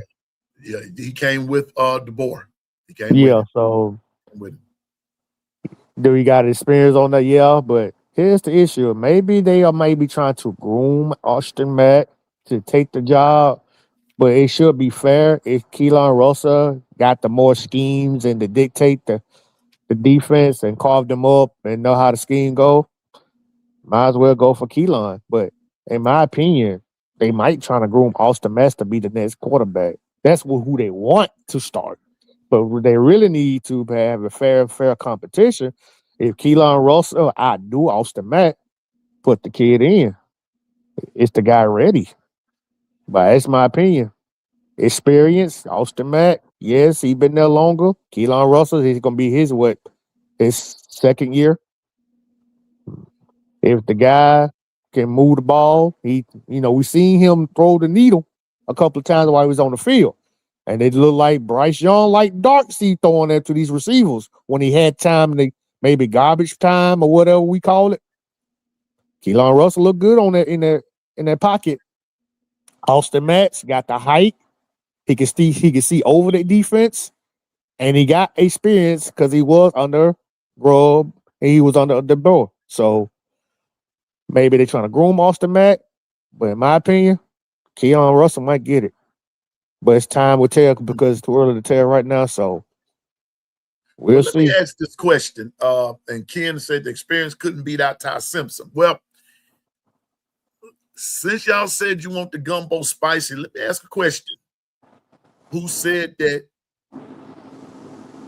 Yeah, he came with DeBoer. He came Yeah. with So him. do he got experience on that? Yeah, but here's the issue. Maybe they are maybe trying to groom Austin Mack to take the job, but it should be fair if Keelan Russell got the more schemes and to dictate the defense and carve them up and know how the scheme go. Might as well go for Keelan. But in my opinion, they might try to groom Austin Mack to be the next quarterback. That's who they want to start. But they really need to have a fair competition. If Keelan Russell outdo Austin Mack, put the kid in. Is the guy ready? But that's my opinion. Experience, Austin Mack, yes, he been there longer. Keelan Russell, he's gonna be his second year. If the guy can move the ball, we seen him throw the needle a couple of times while he was on the field. And it looked like Bryce Young, like Darksea throwing that to these receivers when he had time to maybe garbage time or whatever we call it. Keelan Russell looked good on that in that pocket. Austin Mack's got the height. He can see over the defense, and he got experience because he was under Grubb and he was under the door. So maybe they're trying to groom Austin Mack, but in my opinion, Keelan Russell might get it. But it's time will tell because it's too early to tell right now. So we'll Let see. me ask this question. And Ken said the experience couldn't beat out Ty Simpson. Well, since y'all said you want the gumbo spicy, let me ask a question. Who said that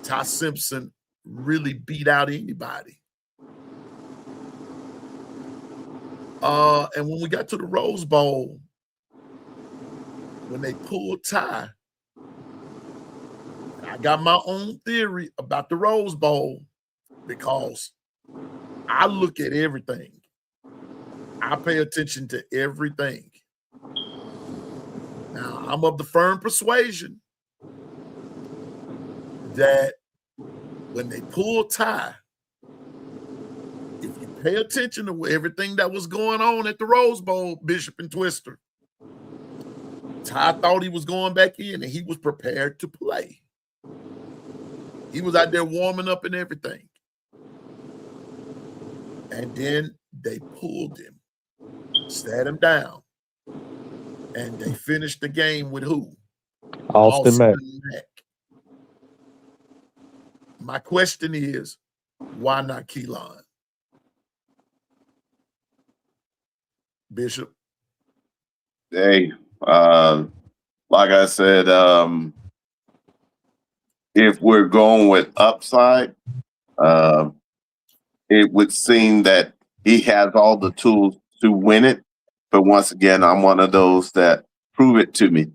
Ty Simpson really beat out anybody? And when we got to the Rose Bowl, when they pulled Ty, I got my own theory about the Rose Bowl because I look at everything. I pay attention to everything. Now, I'm of the firm persuasion that when they pulled Ty, if you pay attention to everything that was going on at the Rose Bowl, Bishop and Twister, Ty thought he was going back in and he was prepared to play. He was out there warming up and everything. And then they pulled him, sat him down, and they finished the game with who? Austin Mack. Mack. My question is, why not Keelan? Bishop? Hey, like I said, if we're going with upside, it would seem that he has all the tools to win it. But once again, I'm one of those that prove it to me.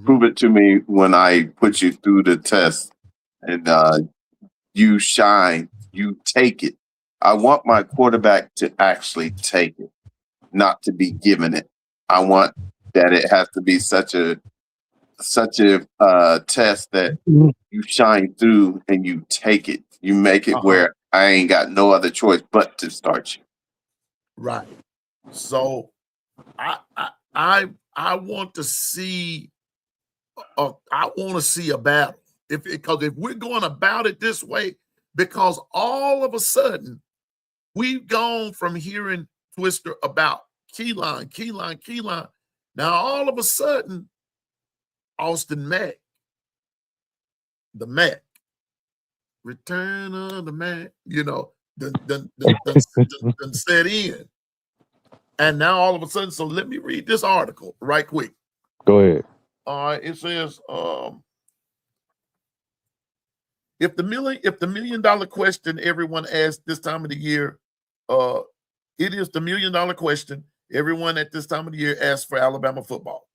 Prove it to me when I put you through the test and you shine, you take it. I want my quarterback to actually take it, not to be given it. I want that it has to be such a test that you shine through and you take it. You make it where I ain't got no other choice but to start you. Right. So I want to see a battle. Because if we're going about it this way, because all of a sudden we've gone from hearing Twister about Keyline. Now all of a sudden, Austin Mack, the Mack, Return of the Mack, done set in. And now all of a sudden, so let me read this article right quick. Go ahead. It says, if the $1 million question everyone asks this time of the year, it is the $1 million question everyone at this time of the year asks for Alabama football.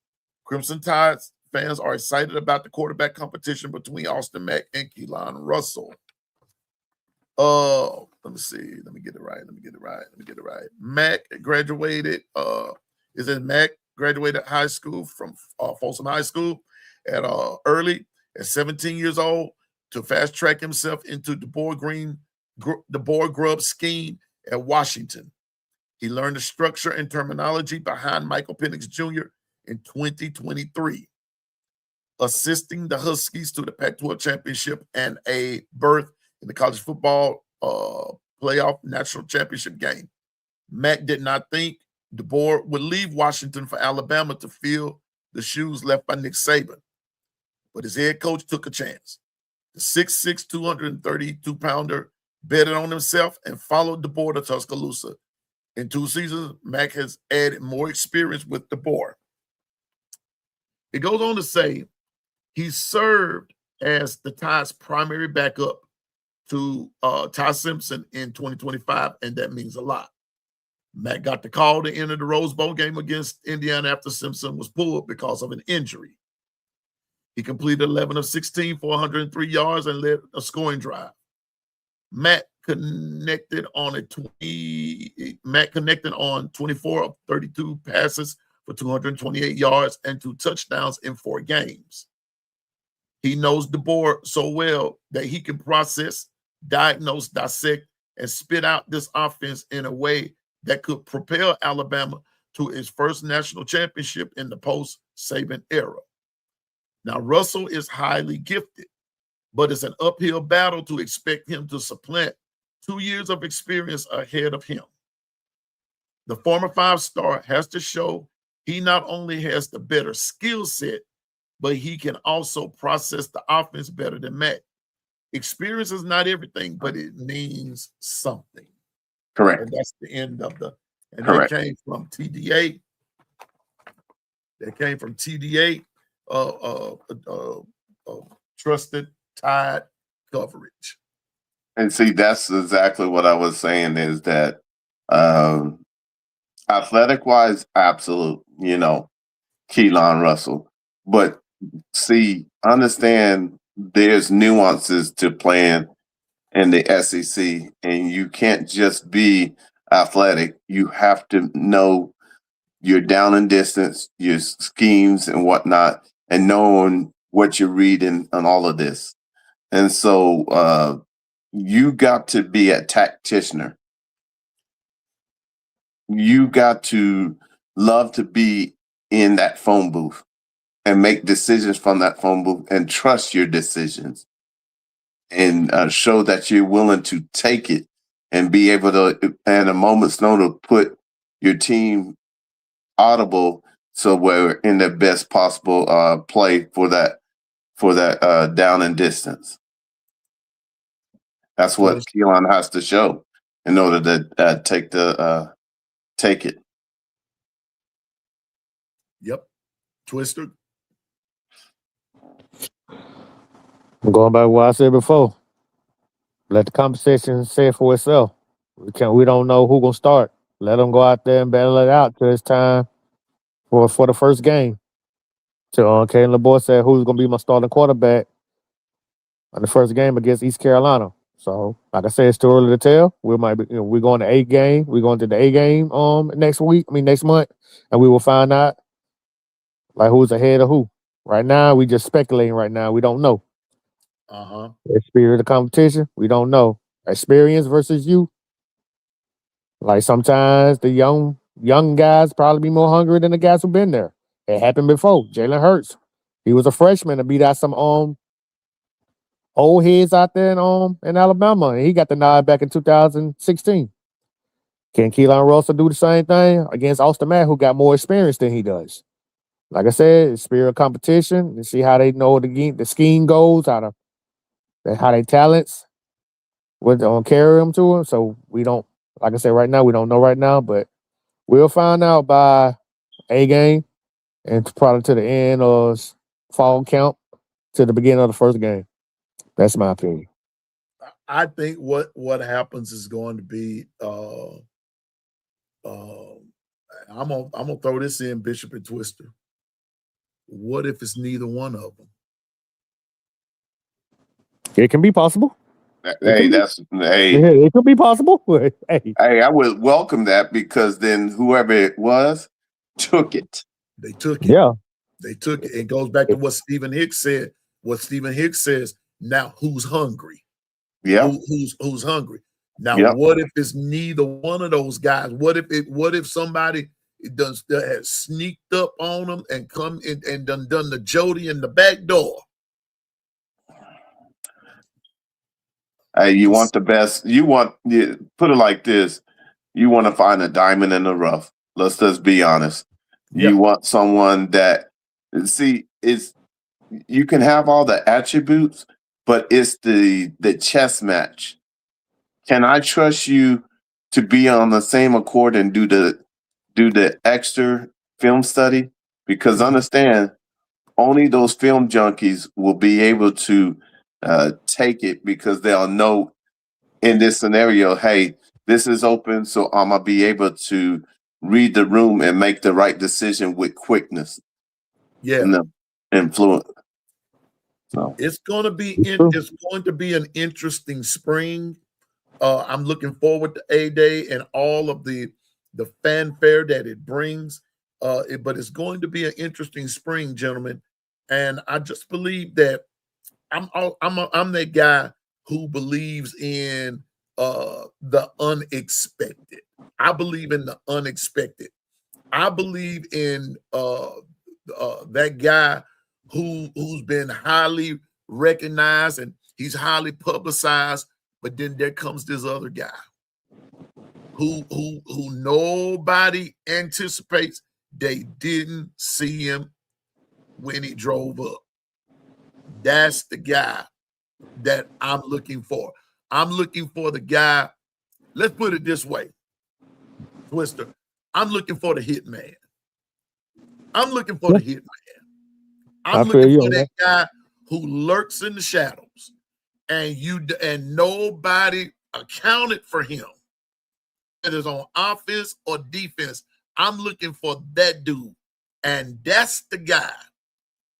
Crimson Tide fans are excited about the quarterback competition between Austin Mack and Keelan Russell. Let me see. Let me get it right. Mack graduated. Mack graduated high school from Folsom High School at 17 years old to fast track himself into the Board Grubb scheme at Washington. He learned the structure and terminology behind Michael Penix Jr. in 2023, assisting the Huskies to the Pac-12 championship and a berth in the college football playoff national championship game. Mack did not think DeBoer would leave Washington for Alabama to fill the shoes left by Nick Saban, but his head coach took a chance. The 6'6", 232-pounder betted on himself and followed DeBoer to Tuscaloosa. In 2 seasons, Mack has added more experience with DeBoer. It goes on to say he served as the Tide's primary backup to Ty Simpson in 2025, and that means a lot. Mack got the call to enter the Rose Bowl game against Indiana after Simpson was pulled because of an injury. He completed 11 of 16 for 103 yards and led a scoring drive. Mack connected on 24 of 32 passes for 228 yards and 2 touchdowns in 4 games. He knows DeBoer so well that he can process, diagnose, dissect, and spit out this offense in a way that could propel Alabama to its first national championship in the post-Saban era. Now, Russell is highly gifted, but it's an uphill battle to expect him to supplant 2 years of experience ahead of him. The former 5-star has to show he not only has the better skill set, but he can also process the offense better than Mack. Experience is not everything, but it means something. Correct. And that's the end of Correct. That came from TDA. Trusted Tide coverage. And see, that's exactly what I was saying is that athletic wise, absolute, Keelan Russell. But see, understand there's nuances to playing in the SEC, and you can't just be athletic. You have to know your down and distance, your schemes and whatnot, and knowing what you're reading and all of this. And so you got to be a tacticianer. You got to love to be in that phone booth and make decisions from that phone booth and trust your decisions and show that you're willing to take it and be able to, at a moment's notice, put your team audible so we're in the best possible play for that down and distance. That's what Keelan has to show in order to take it. Yep. Twister. I'm going back to what I said before. Let the conversation say it for itself. We don't know who's gonna start. Let them go out there and battle it out till it's time for the first game. So Kane LeBoy said who's gonna be my starting quarterback on the first game against East Carolina. So, like I said, it's too early to tell. We might be, we're going to A game. We're going to the A game next month, and we will find out like who's ahead of who. Right now, we just speculating. Right now, we don't know. The spirit of competition, we don't know. Experience versus you. Like sometimes the young guys probably be more hungry than the guys who've been there. It happened before. Jalen Hurts, he was a freshman to beat out some old heads out there in Alabama, and he got the nod back in 2016. Can Keelan Russell do the same thing against Austin Mack, who got more experience than he does? Like I said, spirit of competition, and see how they know the scheme goes, how they talents would carry them to him. So we don't, like I said, right now we don't know right now, but we'll find out by A game and probably to the end of fall count to the beginning of the first game. That's my opinion. I think what happens is going to be I'm gonna throw this in, Bishop and Twister. What if it's neither one of them? It can be possible. Hey, it could be possible. Hey, I would welcome that because then whoever it was took it. They took it. Yeah. They took it. It goes back to what Stephen Hicks said. What Stephen Hicks says, now who's hungry? Yeah. Who's hungry? Now, what if it's neither one of those guys? What if somebody has sneaked up on them and come in and done the Jody in the back door? Hey, you want the best. Put it like this. You want to find a diamond in the rough. Let's just be honest. Yeah. You want someone that, you can have all the attributes, but it's the chess match. Can I trust you to be on the same accord and do the extra film study? Because understand, only those film junkies will be able to take it because they'll know in this scenario, hey, this is open, so I'm gonna be able to read the room and make the right decision with quickness. Yeah, and influence. So it's going to be an interesting spring. I'm looking forward to A-Day and all of the fanfare that it brings. But it's going to be an interesting spring, gentlemen. And I just believe that I'm that guy who believes in the unexpected. I believe in the unexpected. I believe in that guy who's been highly recognized and he's highly publicized, but then there comes this other guy who nobody anticipates. They didn't see him when he drove up. That's the guy that I'm looking for. I'm looking for the guy. Let's put it this way, Twister. I'm looking for the hitman. I'm looking for the hitman. I'm looking for that guy who lurks in the shadows, and nobody accounted for him. Whether it's on offense or defense, I'm looking for that dude, and that's the guy.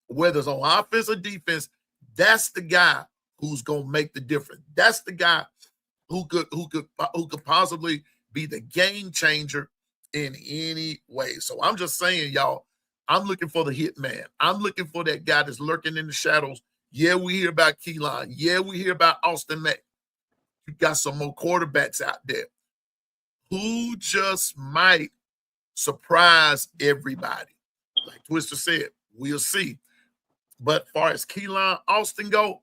Whether it's on offense or defense, that's the guy who's gonna make the difference. That's the guy who could possibly be the game changer in any way. So I'm just saying, y'all, I'm looking for the hit man. I'm looking for that guy that's lurking in the shadows. Yeah, we hear about Keelan. Yeah, we hear about Austin Mack. You got some more quarterbacks out there who just might surprise everybody. Like Twister said, we'll see. But far as Keelan Austin go,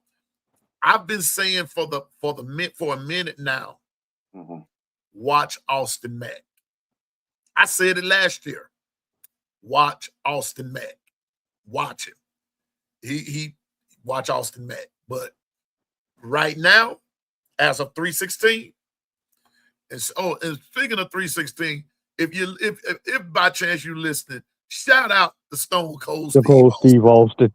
I've been saying for a minute now, watch Austin Mack. I said it last year. Watch Austin Mack. Watch him. He watch Austin Mack. But right now, as of 3/16, and speaking of 3/16, if by chance you're listening, shout out to Stone Cold Steve Austin.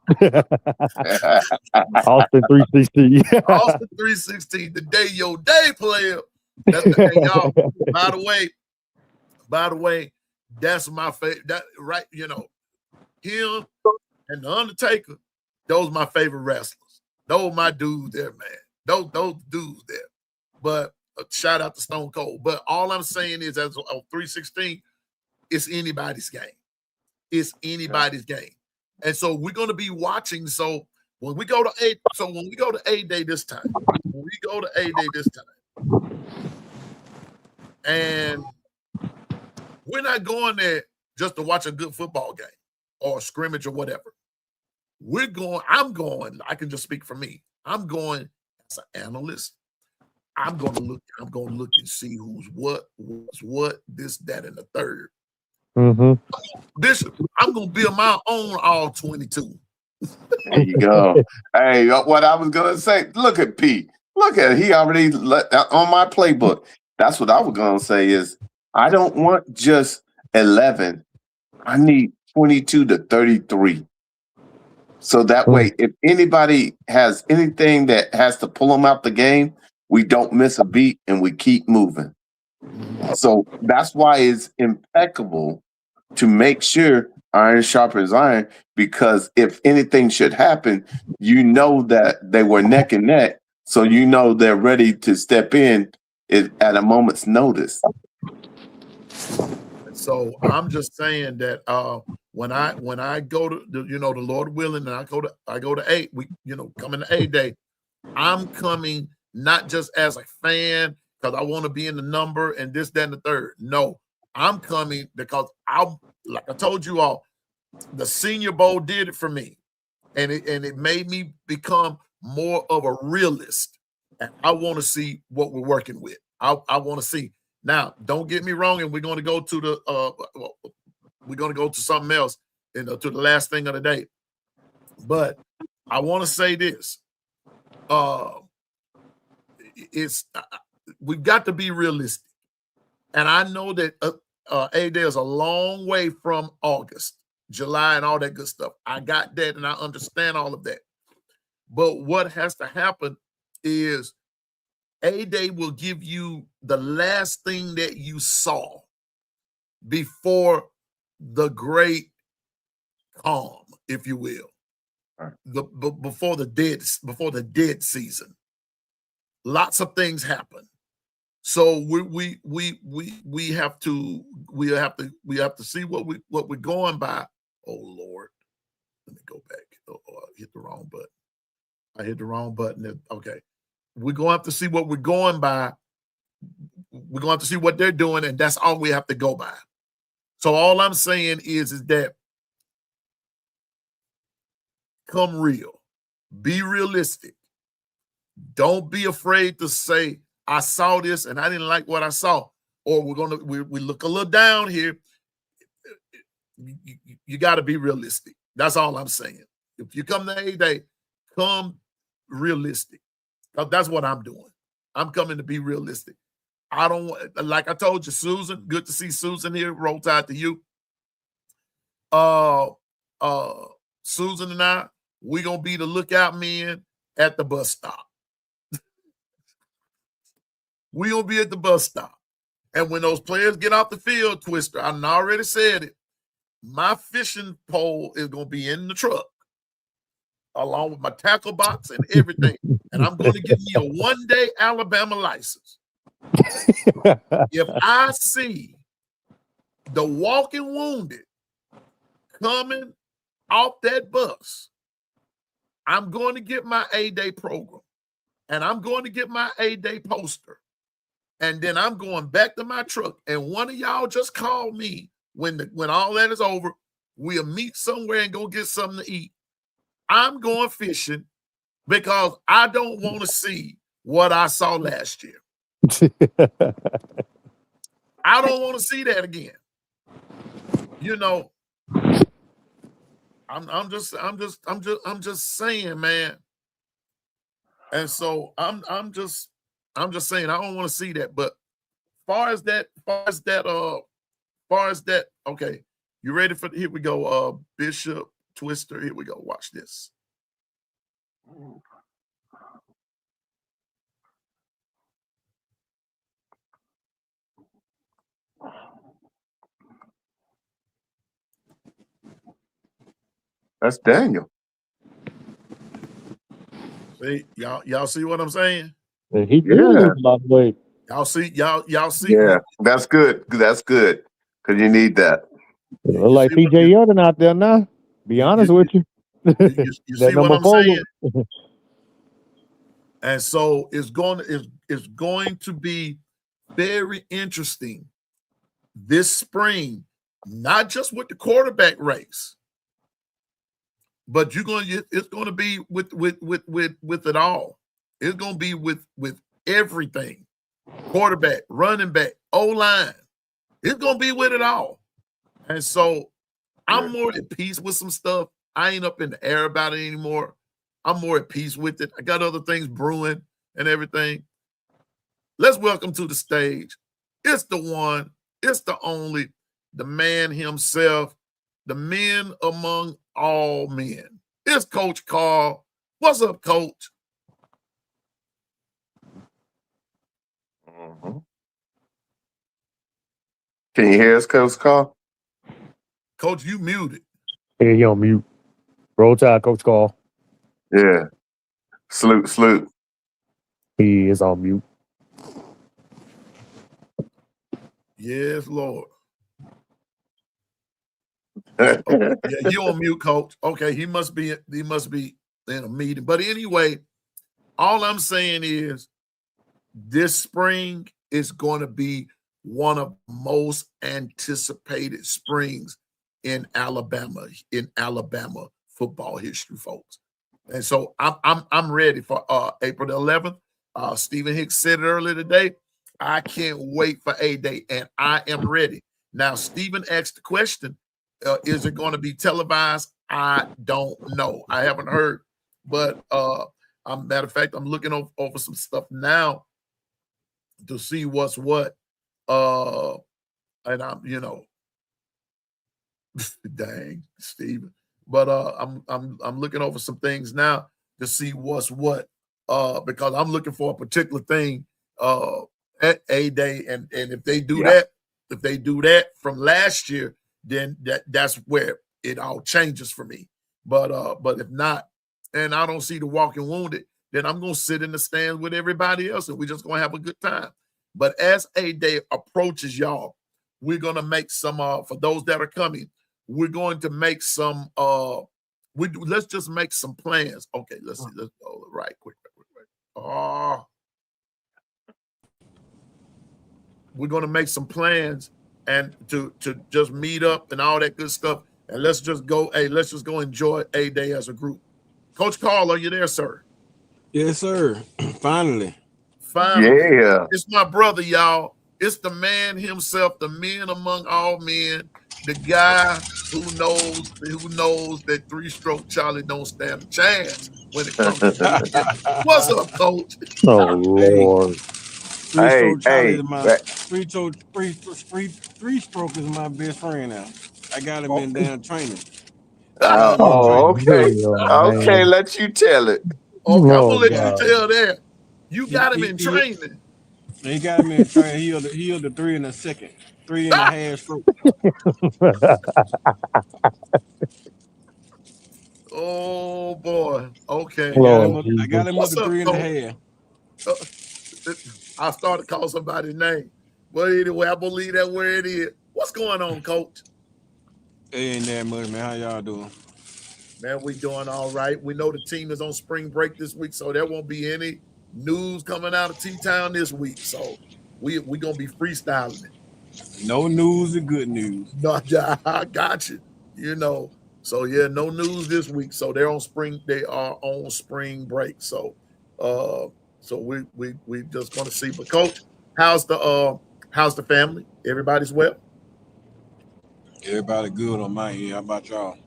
Austin 316. Austin 316, the day your day, player. That's the thing, y'all. By the way, By the way, that's my favorite. That right, you know, him and the Undertaker. Those are my favorite wrestlers. Those are my dudes there, man. Those dudes there. But shout out to Stone Cold. But all I'm saying is, as of 316, it's anybody's game. It's anybody's game. And so we're going to be watching. So when we go to A Day this time, and we're not going there just to watch a good football game or a scrimmage or whatever. I'm going, I can just speak for me. I'm going as an analyst. I'm going to look and see who's what, this, that, and the third. Mm-hmm. Bishop, I'm going to build my own all 22. There you go. Hey, what I was gonna say. Look at Pete. Look at he already on my playbook. That's what I was gonna say. Is I don't want just 11. I need 22 to 33. So that way, if anybody has anything that has to pull them out the game, we don't miss a beat and we keep moving. So that's why it's impeccable to make sure iron sharpens iron, because if anything should happen, you know that they were neck and neck. So you know they're ready to step in at a moment's notice. So I'm just saying that when I go to the Lord willing, and I go to 8, we coming to 8 day, I'm coming not just as a fan because I want to be in the number and this, that, and the third. No, I'm coming because like I told you all, the Senior Bowl did it for me, and it made me become more of a realist. And I want to see what we're working with. I want to see. Now, don't get me wrong, and we're going to go to something else, to the last thing of the day. But I want to say this: we've got to be realistic, and I know that A Day is a long way from August, July, and all that good stuff. I got that, and I understand all of that. But what has to happen is A Day will give you the last thing that you saw before the great calm, if you will, before the dead season. Lots of things happen, so we have to see what we're going by. Oh Lord, let me go back. I hit the wrong button. Okay. We're going to have to see what we're going by. We're going to have to see what they're doing, and that's all we have to go by. So all I'm saying is that come real. Be realistic. Don't be afraid to say, I saw this and I didn't like what I saw. Or we look a little down here. You got to be realistic. That's all I'm saying. If you come to A Day, come realistic. That's what I'm doing. I'm coming to be realistic. I don't want, like I told you, Susan, good to see Susan here. Roll Tide to you. Susan and I, we're going to be the lookout men at the bus stop. We're going to be at the bus stop. And when those players get off the field, Twister, I already said it, my fishing pole is going to be in the truck, along with my tackle box and everything. And I'm going to get me a one-day Alabama license. If I see the walking wounded coming off that bus, I'm going to get my A-Day program, and I'm going to get my A-Day poster, and then I'm going back to my truck. And one of y'all just call me when all that is over. We'll meet somewhere and go get something to eat. I'm going fishing because I don't want to see what I saw last year. I don't want to see that again. I'm just saying, man. And so I'm just saying I don't want to see that. But far as that, okay. You ready for here we go, Bishop Twister. Here we go. Watch this. That's Daniel. See, y'all see what I'm saying? He did lose a lot of weight. Y'all see. Yeah, that's good. That's good because you need that. Look like TJ Yeldon out there now. Be honest with you. You That see what number I'm 4. saying? And so it's going to be very interesting this spring, not just with the quarterback race, but it's going to be with it all. It's going to be with everything. Quarterback, running back, O-line. It's going to be with it all. And so I'm more at peace with some stuff. I ain't up in the air about it anymore. I'm more at peace with it. I got other things brewing and everything. Let's welcome to the stage. It's the one, it's the only, the man himself, the men among all men. It's Coach Carl. What's up, Coach? Mm-hmm. Can you hear us, Coach Carl? Coach, you muted. Yeah, he on mute. Roll Tide, Coach Carl. Yeah. Salute. He is on mute. Yes, Lord. Yeah, you on mute, Coach. Okay, he must be in a meeting. But anyway, all I'm saying is this spring is going to be one of the most anticipated springs in Alabama football history, folks. And so I'm ready for April the 11th. Stephen Hicks said it earlier today. I can't wait for A-Day, and I am ready. Now, Stephen asked the question, is it going to be televised? I don't know. I haven't heard. But matter of fact, I'm looking over some stuff now to see what's what. And I'm, dang, Stephen. But I'm looking over some things now to see what's what. Because I'm looking for a particular thing at A-Day, and if they do that from last year, then that's where it all changes for me. But if not, and I don't see the walking wounded, then I'm gonna sit in the stands with everybody else, and we're just gonna have a good time. But as A-Day approaches, y'all, we're gonna make some for those that are coming. We're going to make some let's just make some plans. Okay, let's see. Let's go right quick. We're going to make some plans and to just meet up and all that good stuff. And let's just go. Hey, let's just go enjoy A-Day as a group. Coach Carl, are you there, sir? Yes, sir. Finally. Yeah. It's my brother, y'all. It's the man himself, the man among all men, the guy who knows that 3-stroke Charlie don't stand a chance when it comes to weekend. What's up, Coach? Oh, Lord. Three-stroke Charlie is my Hey. three-stroke is my best friend now. I got him in damn training. Got him in Oh, training. Okay. Okay, man. let you tell it. Okay, I'm Oh, gonna let you God. tell that. You He, got him he, in he, training. he got him in training. He the 3 in a second. 3.5 stroke. Oh boy. Okay. Lord I got Jesus. him up What's to up, Coach? 3.5. I started calling somebody's name. But anyway, I believe that where it is. What's going on, Coach? It ain't that much, man. How y'all doing? Man, we doing all right. We know the team is on spring break this week, so there won't be any news coming out of T-Town this week. So we gonna be freestyling it. No news and good news. No, I got you. So yeah, no news this week. So they are on spring break. So we just gonna see. But Coach, how's the family? Everybody's well? Everybody good on my end. How about y'all?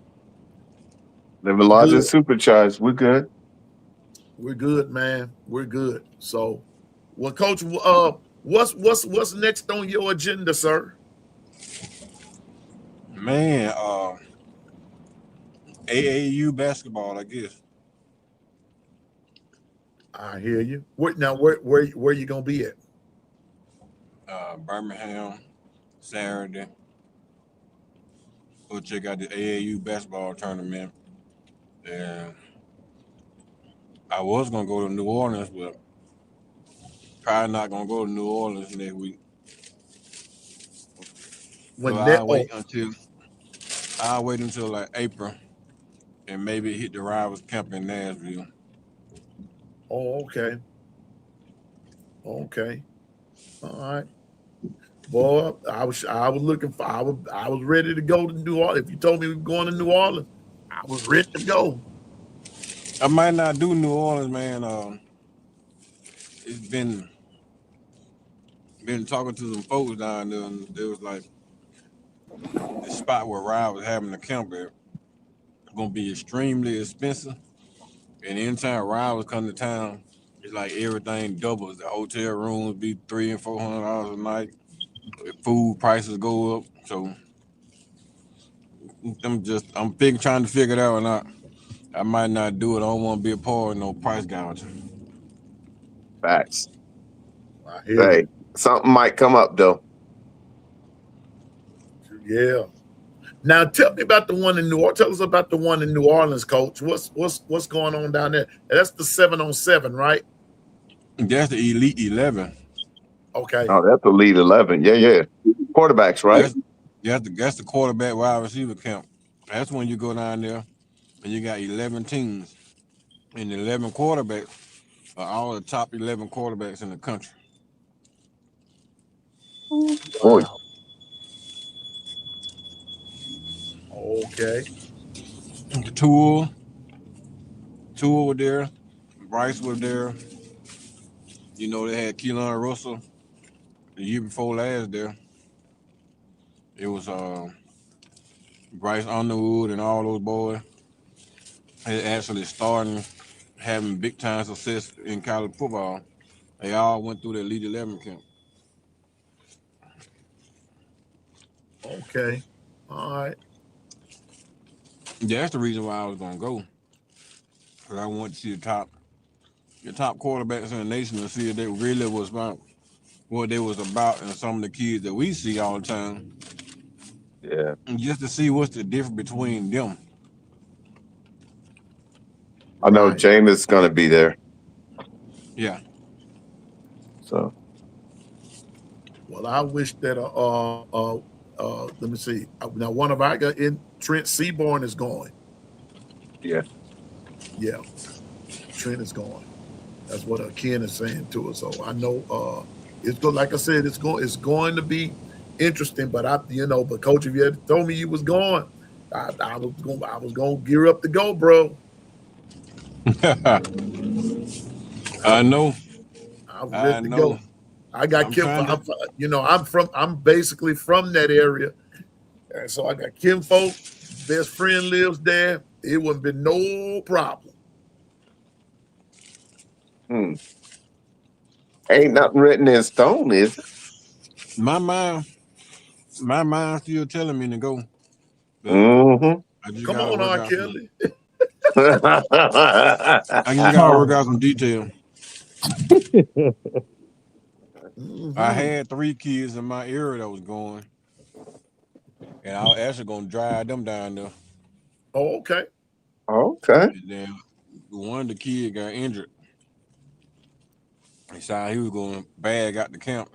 Living large Good. and supercharged. We're good. We're good, man. We're good. So well, Coach, what's next on your agenda, sir? Man, AAU basketball, I guess. I hear you. Where you gonna be at? Birmingham, Saturday. Go check out the AAU basketball tournament. And I was gonna go to New Orleans, but probably not gonna go to New Orleans next week. So When that I'll wait until like April and maybe hit the Rivals camp in Nashville. okay. Okay. All right. Boy, I was looking for I was ready to go to New Orleans. If you told me we were going to New Orleans, I was ready to go. I might not do New Orleans, man. It's been talking to some folks down there, and there was like the spot where Ryan was having the camp at gonna be extremely expensive. And anytime Ryan was coming to town, it's like everything doubles. The hotel rooms be $300 and $400 a night. The food prices go up. So I'm trying to figure it out, and I might not do it. I don't want to be a part of no price gouging. Facts. I hear Hey, something might come up though. you. Yeah. Now tell me about the one in New Orleans. Tell us about the one in New Orleans, Coach. What's going on down there? That's the 7-on-7, right? That's the Elite 11. Okay. Oh, that's the lead 11. Yeah. Quarterbacks, right? That's the quarterback wide receiver camp. That's when you go down there and you got 11 teams, and the 11 quarterbacks are all the top 11 quarterbacks in the country. Boy, Wow. Okay. The Tour was there, Bryce was there. You know, they had Keelan Russell the year before last there. It was Bryce Underwood and all those boys. They actually starting having big time success in college football. They all went through the Elite 11 camp. Okay. All right. Yeah, that's the reason why I was gonna go. Cause I want to see the top quarterbacks in the nation and see if they really was about what they was about, and some of the kids that we see all the time, yeah. and just to see what's the difference between them. I know Right. Jameis is gonna be there. Yeah. So Well, I wish that let me see. Now one of our guys in Trent Seaborn is going. yeah. Yeah. Trent is going. That's what Ken is saying to us. So I know it's good. Like I said, it's going to be interesting. But but Coach, if you had told me you was going, I was going to gear up to go, bro. I know. I was I ready to know. go. I got I'm Kim. trying to. I'm basically from that area, and so I got Kim folk. Best friend lives there. It wouldn't be no problem. Ain't nothing written in stone, is it? My mind still telling me to go. But Mm-hmm. I just Come gotta on, work R. out some. Kelly. I just gotta work out some detail. I Mm-hmm. had 3 kids in my area that was going, and I was actually gonna drive them down there. Oh, okay. Okay. And then one of the kids got injured. He said he was going to bag out the camp,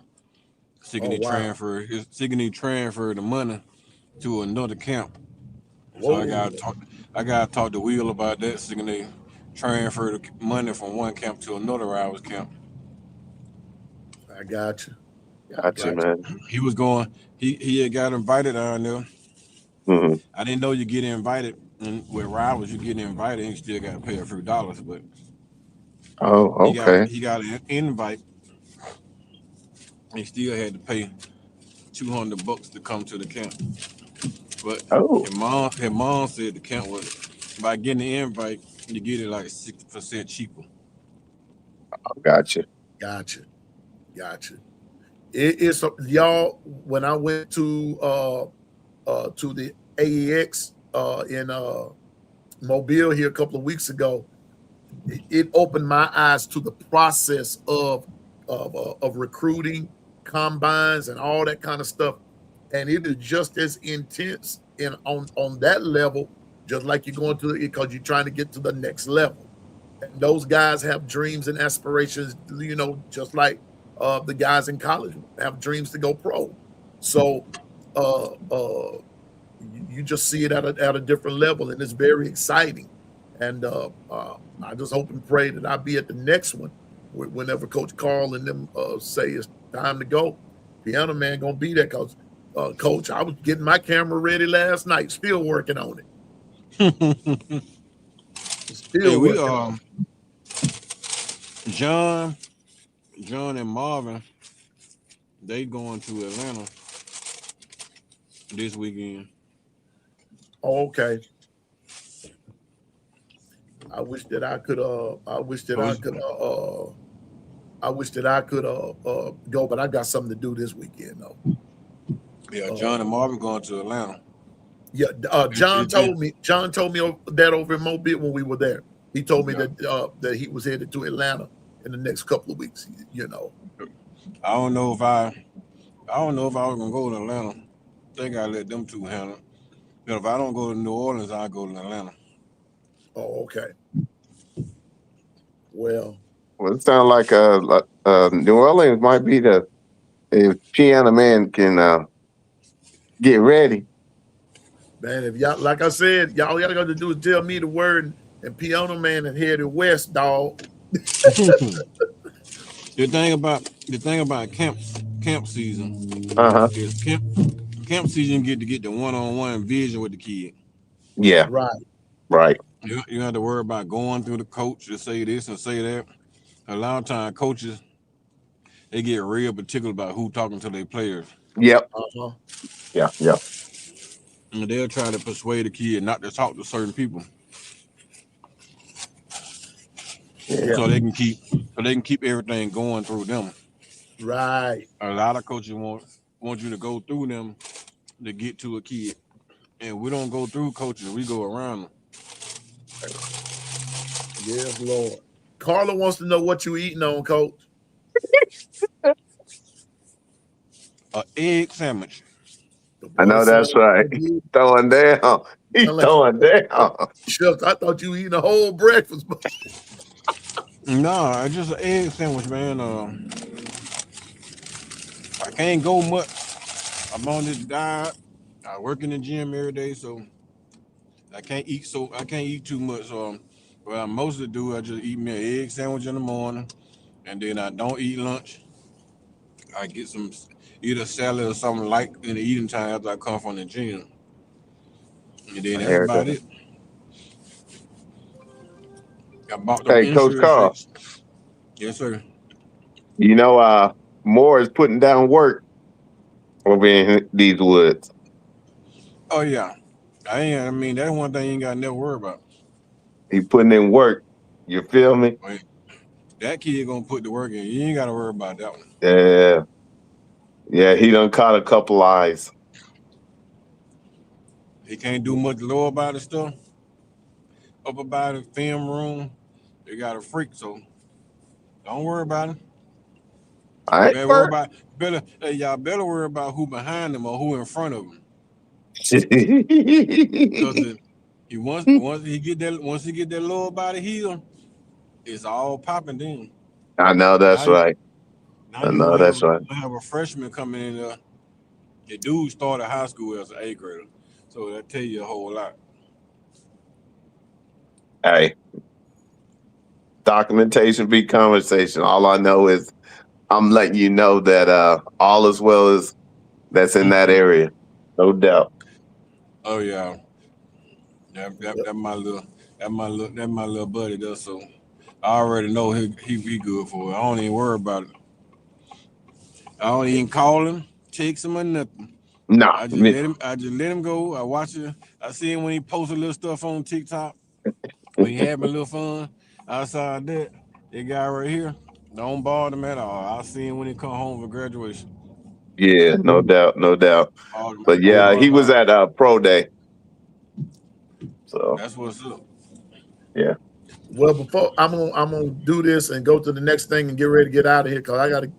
Oh, wow. seeking he transferred the money to another camp. So Whoa. I gotta talk to Will about that, seeking they transfer the money from one camp to another hours camp. I got you. I Gotcha, got you. man. He was going. He had got invited down there. Mm-hmm. I didn't know you get invited, and with rivals you get invited and you still got to pay a few dollars. But Oh, okay. he got an invite. He still had to pay $200 to come to the camp. But Oh, his mom said the camp was, by getting the invite, you get it like 60% cheaper. gotcha. Got you. Got you. It's y'all. When I went to the AEX in Mobile here a couple of weeks ago, it opened my eyes to the process of recruiting, combines, and all that kind of stuff. And it is just as intense on that level just like you're going to because you're trying to get to the next level. And those guys have dreams and aspirations, just like the guys in college have dreams to go pro. So you just see it at a different level, and it's very exciting. And I just hope and pray that I'll be at the next one whenever Coach Carl and them say it's time to go. Piano Man gonna be there because Coach, I was getting my camera ready last night, still working on it. Still we working on it. John and Marvin, they going to Atlanta this weekend. Oh, okay. I wish that I could go, but I got something to do this weekend though. Yeah, John and Marvin going to Atlanta. Yeah, John told me that over in Mobile when we were there. He told me that he was headed to Atlanta in the next couple of weeks. I don't know if I was gonna go to Atlanta. I think I let them two handle it. But if I don't go to New Orleans, I go to Atlanta. Oh, okay. Well, it sounds like New Orleans might be if Piano Man can get ready. Man, if y'all, like I said, y'all got to do is tell me the word, and Piano Man and headed west, dog. The thing about camp season is camp season get the one-on-one vision with the kid. Yeah, right. You have to worry about going through the coach to say this and say that. A lot of times, coaches they get real particular about who talking to their players. Yep. Yeah. And they'll try to persuade the kid not to talk to certain people. Yeah. So they can keep everything going through them. Right. A lot of coaches want you to go through them to get to a kid. And we don't go through coaches, we go around them. Yes, Lord. Carla wants to know what you eating on, Coach. An egg sandwich. I know that's right. He's throwing down. He's throwing down. Shucks, I thought you were eating a whole breakfast. No, it's just an egg sandwich, man. I can't go much. I'm on this diet. I work in the gym every day, so I can't eat too much. So what I mostly do, I just eat me an egg sandwich in the morning, and then I don't eat lunch. I get some either salad or something light in the eating time after I come from the gym. And then that's about it. I bought the Coach Carl. Yes, sir. You know, Moore is putting down work over in these woods. Oh yeah. I mean, that's one thing you ain't got to never worry about. He putting in work. You feel me? That kid gonna put the work in. You ain't got to worry about that one. Yeah. Yeah, he done caught a couple eyes. He can't do much lower body stuff. Upper body, film room, they got a freak, so don't worry about him. I ain't worried. Y'all better worry about who behind him or who in front of him. Because once he get that lower body healed, it's all popping then. I know that's right. I know that's right. I have a freshman coming in there. The dude started high school as an 8th grader, so that tell you a whole lot. Hey, documentation be conversation. All I know is I'm letting you know that all as well as that's in that area, no doubt. Oh yeah, that my little buddy does. So I already know he good for it. I don't even worry about it. I don't even call him, text him or nothing. No, I just let him go. I watch it. I see him when he posts a little stuff on TikTok. When he having a little fun. Outside that guy right here, don't bother him at all. I see him when he come home for graduation. Yeah, no doubt. But yeah, he was at Pro Day. So that's what's up. Yeah. Well, before I'm gonna do this and go to the next thing and get ready to get out of here because I gotta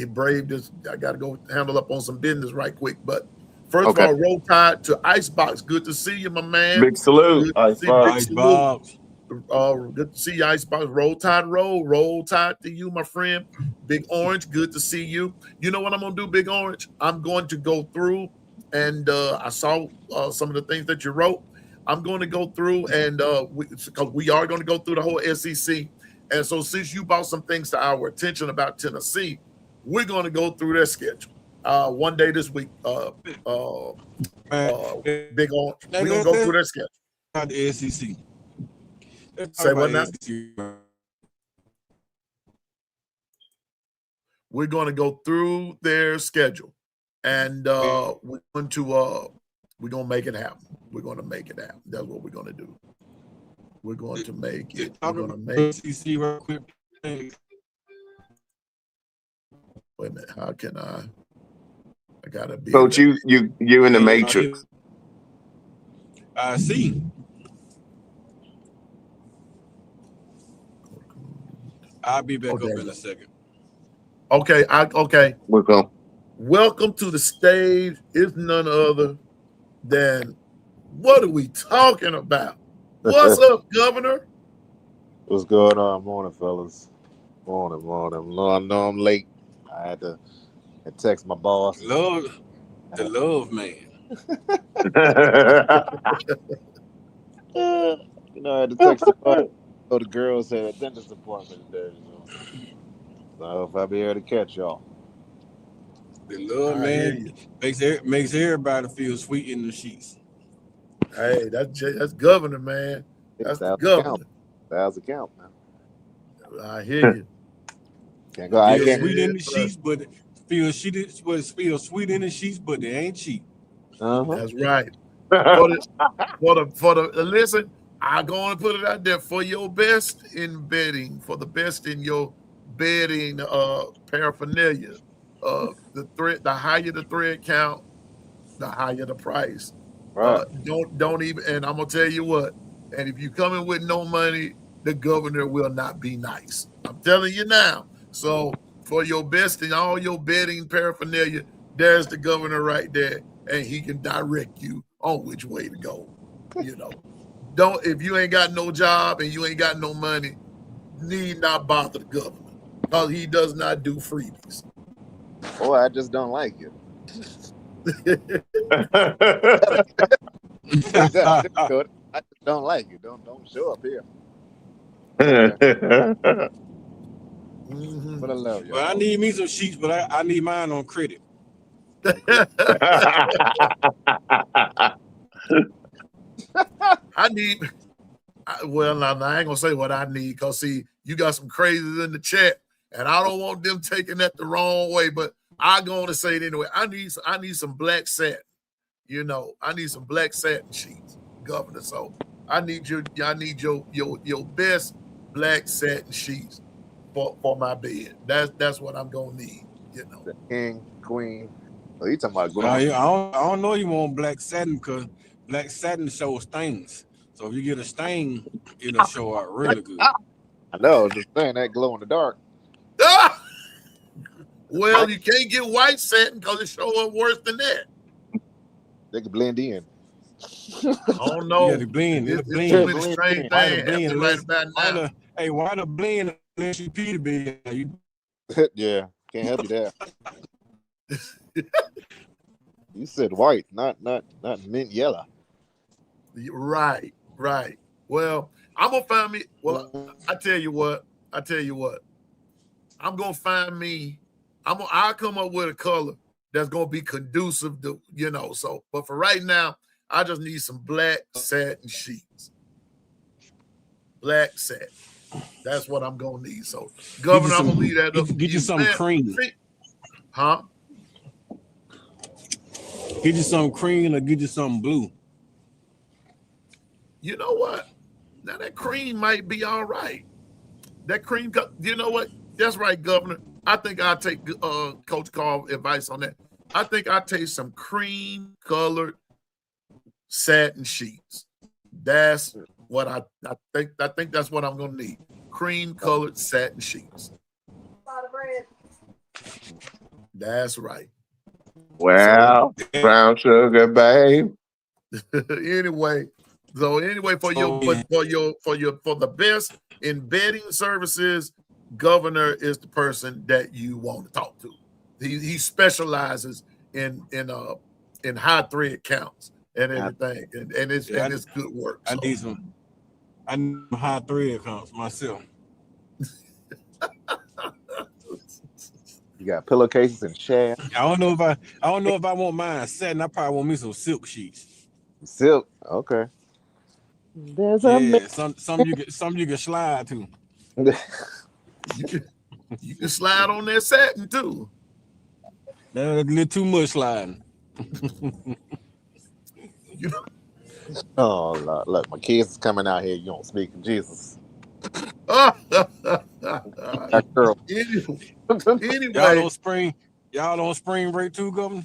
brave this. I gotta go handle up on some business right quick. But First Okay. of all, Roll Tide to Icebox. Good to see you, my man. Big salute. Good to see Big Ice salute. Bobs. Good to see you, Icebox. Roll Tide, roll Tide to you, my friend. Big Orange, good to see you. You know what I'm gonna do, Big Orange? I'm going to go through, and I saw some of the things that you wrote. I'm going to go through, and because we are going to go through the whole SEC. And so, since you brought some things to our attention about Tennessee, we're going to go through their schedule. One day this week, Big Orange. We're gonna go through their schedule. About the SEC. Let's talk Say about what now? SEC. We're going to go through their schedule, and we're going to make it happen. We're going to make it happen. That's what we're going to do. We're going to make it. We're going to make SEC real quick. Wait a minute. How can I gotta be. Coach, you in the matrix. I see. I'll be back up in a second. Okay, okay. Welcome. Welcome to the stage is none other than what are we talking about? What's up, Governor? What's going on? Morning, fellas. Morning. I know I'm late. I had to text my boss. The love man. You know, I had to text the boss. So the girls had a dentist appointment today. So if I be able to catch y'all. The love man makes everybody feel sweet in the sheets. Hey, that's Governor, man. That's the Governor. That's a count, man. I hear you. Can't go. I can't. Sweet in the sheets, but feel sweet in the sheets, but they ain't cheap. That's right. Listen, I'm going to put it out there for your best in bedding, for the best in your bedding paraphernalia. The higher the thread count, the higher the price. Right. Don't even. And I'm gonna tell you what. And if you come in with no money, the governor will not be nice. I'm telling you now. So for your best in all your bedding paraphernalia, there's the governor right there, and he can direct you on which way to go. You know, if you ain't got no job and you ain't got no money, need not bother the governor because he does not do freebies. Boy, I just don't like it. I just don't like it. Don't show up here. But I love you. Well, I need me some sheets, but I need mine on credit. I ain't gonna say what I need because see, you got some crazies in the chat, and I don't want them taking that the wrong way. But I'm gonna say it anyway. I need some black satin. You know, I need some black satin sheets, Governor. So I need your best black satin sheets for my bed. That's what I'm gonna need. You know, the king, queen. Oh, you talking about I don't know you want black satin because black satin shows stains. So if you get a stain, it'll show out really good. I know, just saying that glow in the dark. Well, you can't get white satin because it show up worse than that. They can blend in. I don't know. Yeah, the blend. It's too many strange things. Why the blend unless you pee the bed? Yeah, can't help you there. You said white, not mint yellow. Right. Well, I'm gonna find me. Well, I tell you what. I'm gonna find me. I'll come up with a color that's gonna be conducive to, you know. So, but for right now, I just need some black satin sheets. Black satin. That's what I'm gonna need. So, Governor, I'm gonna leave that up. Get you some cream. Huh? Get you some cream or get you some blue. You know what? Now that cream might be all right. That cream, you know what? That's right, Governor. I think I'll take Coach Carl's advice on that. I think I'll take some cream-colored satin sheets. That's what I think. I think that's what I'm gonna need. Cream-colored satin sheets. That's right. Well, brown sugar, babe. anyway, for the best in betting services, Governor is the person that you want to talk to. He specializes in high thread counts and everything, and it's good work. I need some high thread accounts myself. You got pillowcases and shafts. I don't know if I want mine satin. I probably want me some silk sheets. Silk. Okay. There's Some you can slide to. You can slide on that satin too. That's a little too much sliding. Oh, look, my kids is coming out here. You don't speak in Jesus. That girl. Anyway, y'all don't spring break too, Governor?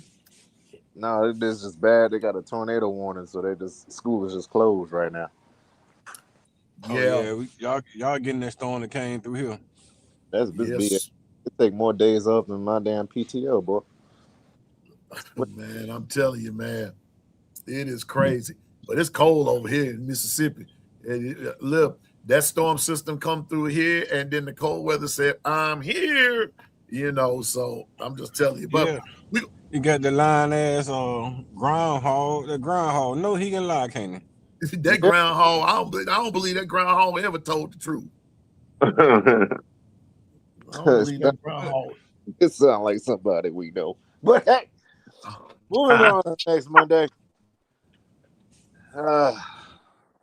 No, it's just bad. They got a tornado warning, so school is just closed right now. Y'all getting that storm that came through here. That's big. It take more days off than my damn PTO, boy. Man, I'm telling you, man, it is crazy. But it's cold over here in Mississippi. And look, that storm system come through here, and then the cold weather said, "I'm here." So I'm just telling you. But you got the lying ass groundhog. The groundhog. No, he can lie, can't he? That groundhog, I don't believe that groundhog ever told the truth. I don't believe that groundhog. It sounds like somebody we know. But hey, moving on to next Monday.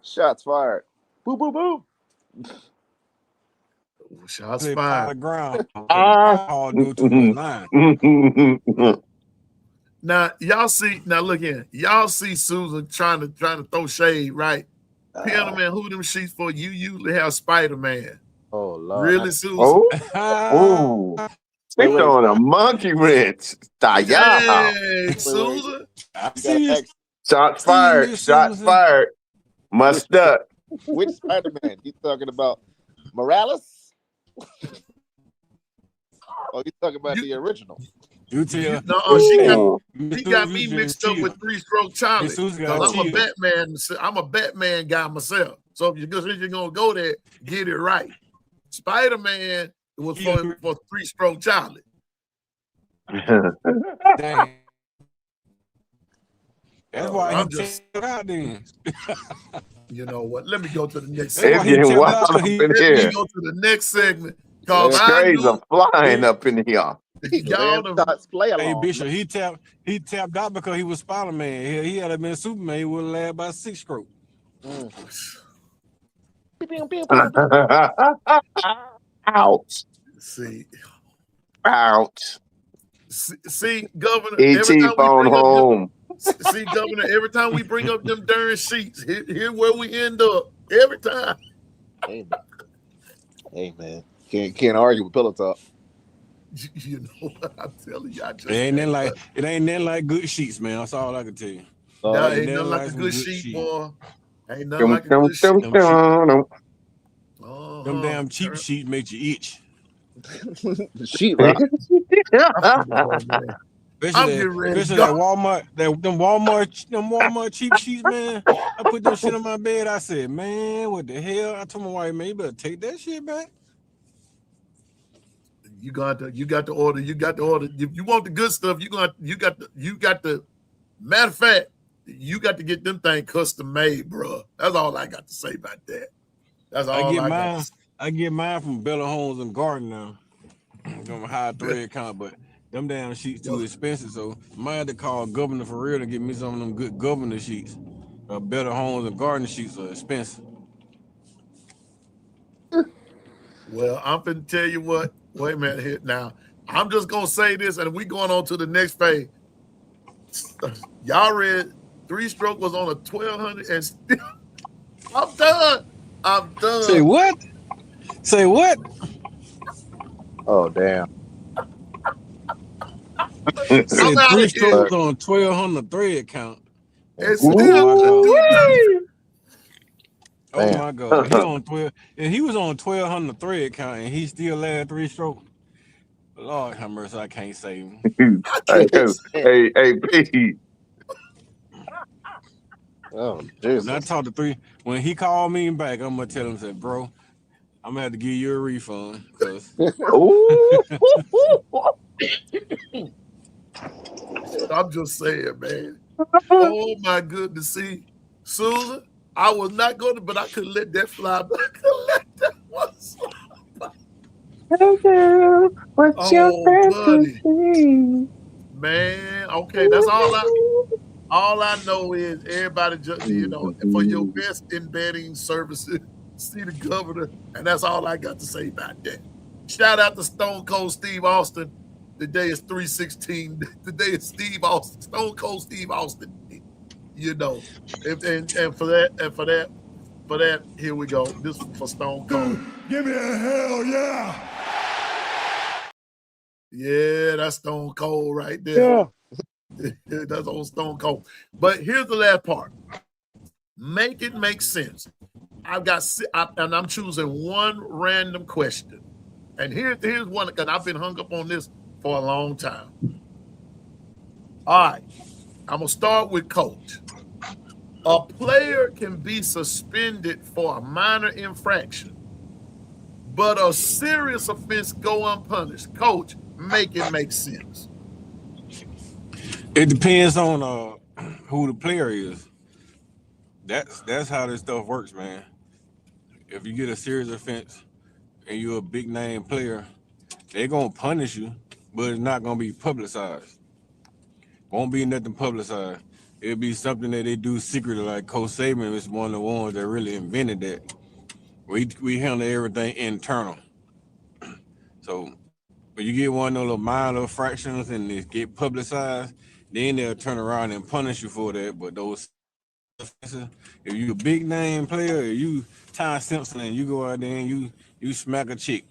Shots fired. Boo, boo, boo. Shots fired. Now y'all see. Now look here. Y'all see Susan trying to throw shade, right? Man, who them sheets for? You usually have Spider-Man. Oh Lord. Really, Susan? Oh. They throwing a monkey wrench. Hey, Susan. Shots fired. Shots fired. Must up. Which Spider-Man? You talking about Morales? Oh, you talking about the original? You tell. No, she got me mixed up with Three Stroke Charlie. I'm a Batman guy myself. So if you're gonna go there, get it right. Spider-Man was for Three Stroke Charlie. Dang. That's why I'm just out then. You know what? Let me go to the next segment. Let me go to the next segment. Cause trays are flying up in here. Hey Bishop, he tapped out because he was Spider-Man. He had been Superman, he would have led by 6 strokes. Ouch. Ouch. See, Governor. E.T. phone home. See, Governor, every time we bring up them darn sheets, here where we end up. Every time. Hey man. Can't argue with pillow talk. You know what I'm telling you? It ain't nothing like good sheets, man. That's all I can tell you. Ain't nothing like a good sheet, boy. Ain't nothing like a good sheet. Them damn cheap sheets make you itch. Sheet rock. Especially that Walmart, them Walmart cheap sheets, man. I put them shit on my bed. I said, man, what the hell? I told my wife, man, you better take that shit back. You got to order. If you want the good stuff, you got the. Matter of fact, you got to get them things custom made, bro. That's all I got to say about that. That's all I get mine from Bella Homes and Garden now. Them high thread count, but them damn sheets too expensive. So I might have to call Governor for real to get me some of them good Governor sheets. Better Homes and Garden sheets are expensive. Well, I'm gonna tell you what. Wait a minute here. Now, I'm just gonna say this, and we going on to the next phase. Y'all read 3 Stroke was on a 1200, and still, I'm done. Say what? Oh damn. Say 3 Strokes on 1200 thread count. And still, oh my God, he on 12, and he was on 1200 thread count, and he still had 3 strokes. He still had 3 strokes. Oh my God, he on 12, and he was on 1200 thread count, and he still had 3 strokes. Oh my God, he on 12, and he was on 1200 thread count, and he still had 3 strokes. Lord have mercy, I can't save him. I Hey, can't say. hey, Pete. Oh When I Jesus! talked to three, when he called me back, I'm gonna tell him, say, bro, I'm gonna have to give you a refund because Ooh. I'm just saying, man. Oh my goodness. See, Susan, I was not going to, but I couldn't let that fly. But I couldn't let that one slide. What's your Oh, buddy. fantasy? Man, okay, that's all I know is everybody just for your best in betting services, see the governor, and that's all I got to say about that. Shout out to Stone Cold Steve Austin. Today is 3/16. Today is Steve Austin, Stone Cold Steve Austin. And for that, here we go. This for Stone Cold. Give me a hell yeah! Yeah, that's Stone Cold right there. Yeah. That's old Stone Cold. But here's the last part. Make it make sense. And I'm choosing one random question. And here's one, because I've been hung up on this for a long time. All right, I'm gonna start with Coach. A player can be suspended for a minor infraction, but a serious offense go unpunished. Coach, make it make sense. it depends on who the player is. That's how this stuff works, man. If you get a serious offense and you're a big name player, they're gonna punish you, but it's not gonna be publicized. Won't be nothing publicized. It'll be something that they do secretly, like Coach Saban is one of the ones that really invented that. We handle everything internal. So when you get one of those little minor fractions and it get publicized, then they'll turn around and punish you for that. But those offenses, if you a big name player, if you Ty Simpson and you go out there and you smack a chick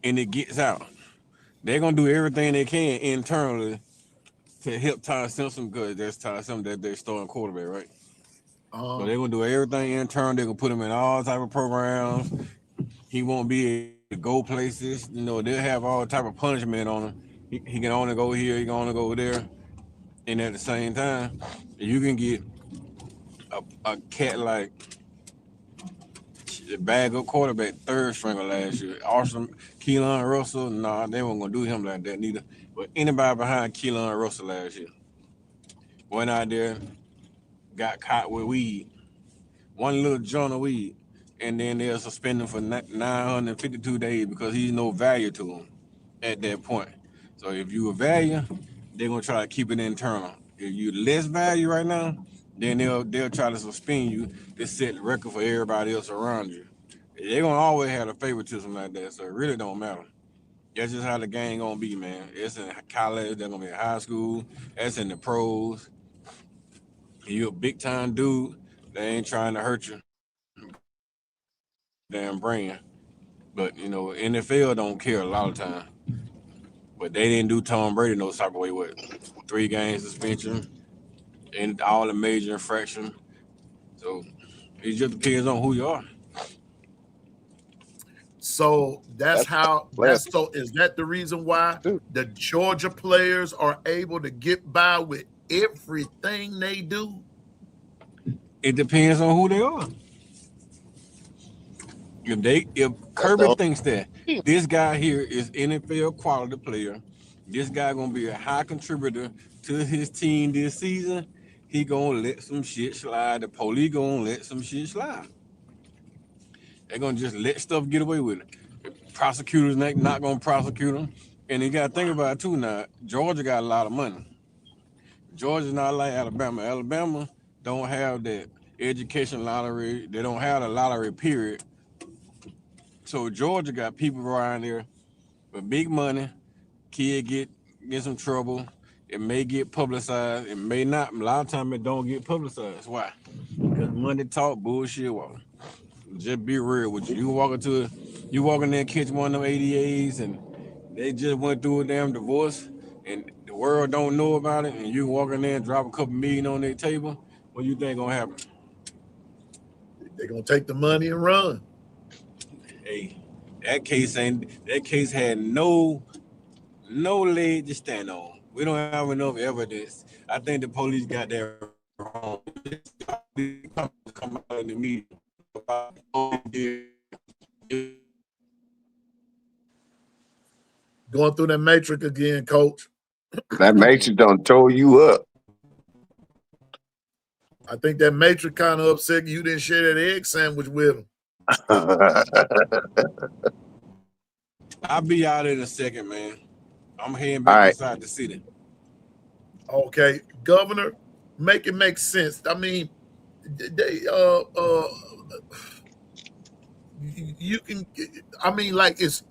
and it gets out, they're gonna do everything they can internally to help Ty Simpson because that's Ty Simpson that they're starting quarterback, right? So they're gonna do everything internal. They're gonna put him in all type of programs. He won't be able to go places. They'll have all type of punishment on him. He can only go here. He can only go there. And at the same time, you can get a cat like the bag up quarterback, third stringer last year. Austin Keelan Russell, nah, they weren't gonna do him like that neither. But anybody behind Keelan Russell last year went out there, got caught with weed, one little joint of weed, and then they'll suspend him for 952 days because he's no value to them at that point. So if you a value, they're gonna try to keep it internal. If you less value right now, then they'll try to suspend you to set the record for everybody else around you. They're gonna always have a favoritism like that, so it really don't matter. That's just how the game gonna be, man. It's in college, they're gonna be in high school, that's in the pros. You a big time dude, they ain't trying to hurt you. Damn brand. But NFL don't care a lot of time. But they didn't do Tom Brady no type of way with 3 game suspension and all the major infractions. So it just depends on who you are. So That's players is that the reason why too. the Georgia players are able to get by with everything they do? It depends on who they are. If That's the Kirby whole thinks that team. this guy here is NFL quality player, this guy gonna be a high contributor to his team this season, he gonna let some shit slide. The police gonna let some shit slide. They're gonna just let stuff get away with it. Prosecutors not gonna prosecute them. And you gotta think about it too now. Georgia got a lot of money. Georgia's not like Alabama. Alabama don't have that education lottery. They don't have the lottery period. So Georgia got people around there with big money. Kid get some trouble. It may get publicized. It may not. A lot of times it don't get publicized. Why? Because money talk, bullshit walk. Just be real with you. You walk in there and catch one of them ADAs and they just went through a damn divorce and the world don't know about it and you walk in there and drop a couple million on their table, what you think gonna happen? They're gonna take the money and run. Hey, That case had no leg to stand on. We don't have enough evidence. I think the police got that wrong. Come out in the media. Going through that matrix again, coach. That makes you don't toe you up. I think that matrix kind of upset you didn't share that egg sandwich with him. I'll be out in a second, man. I'm heading All back right. inside the city. Okay, Governor, make it make sense. I mean, they you can. I mean, like it's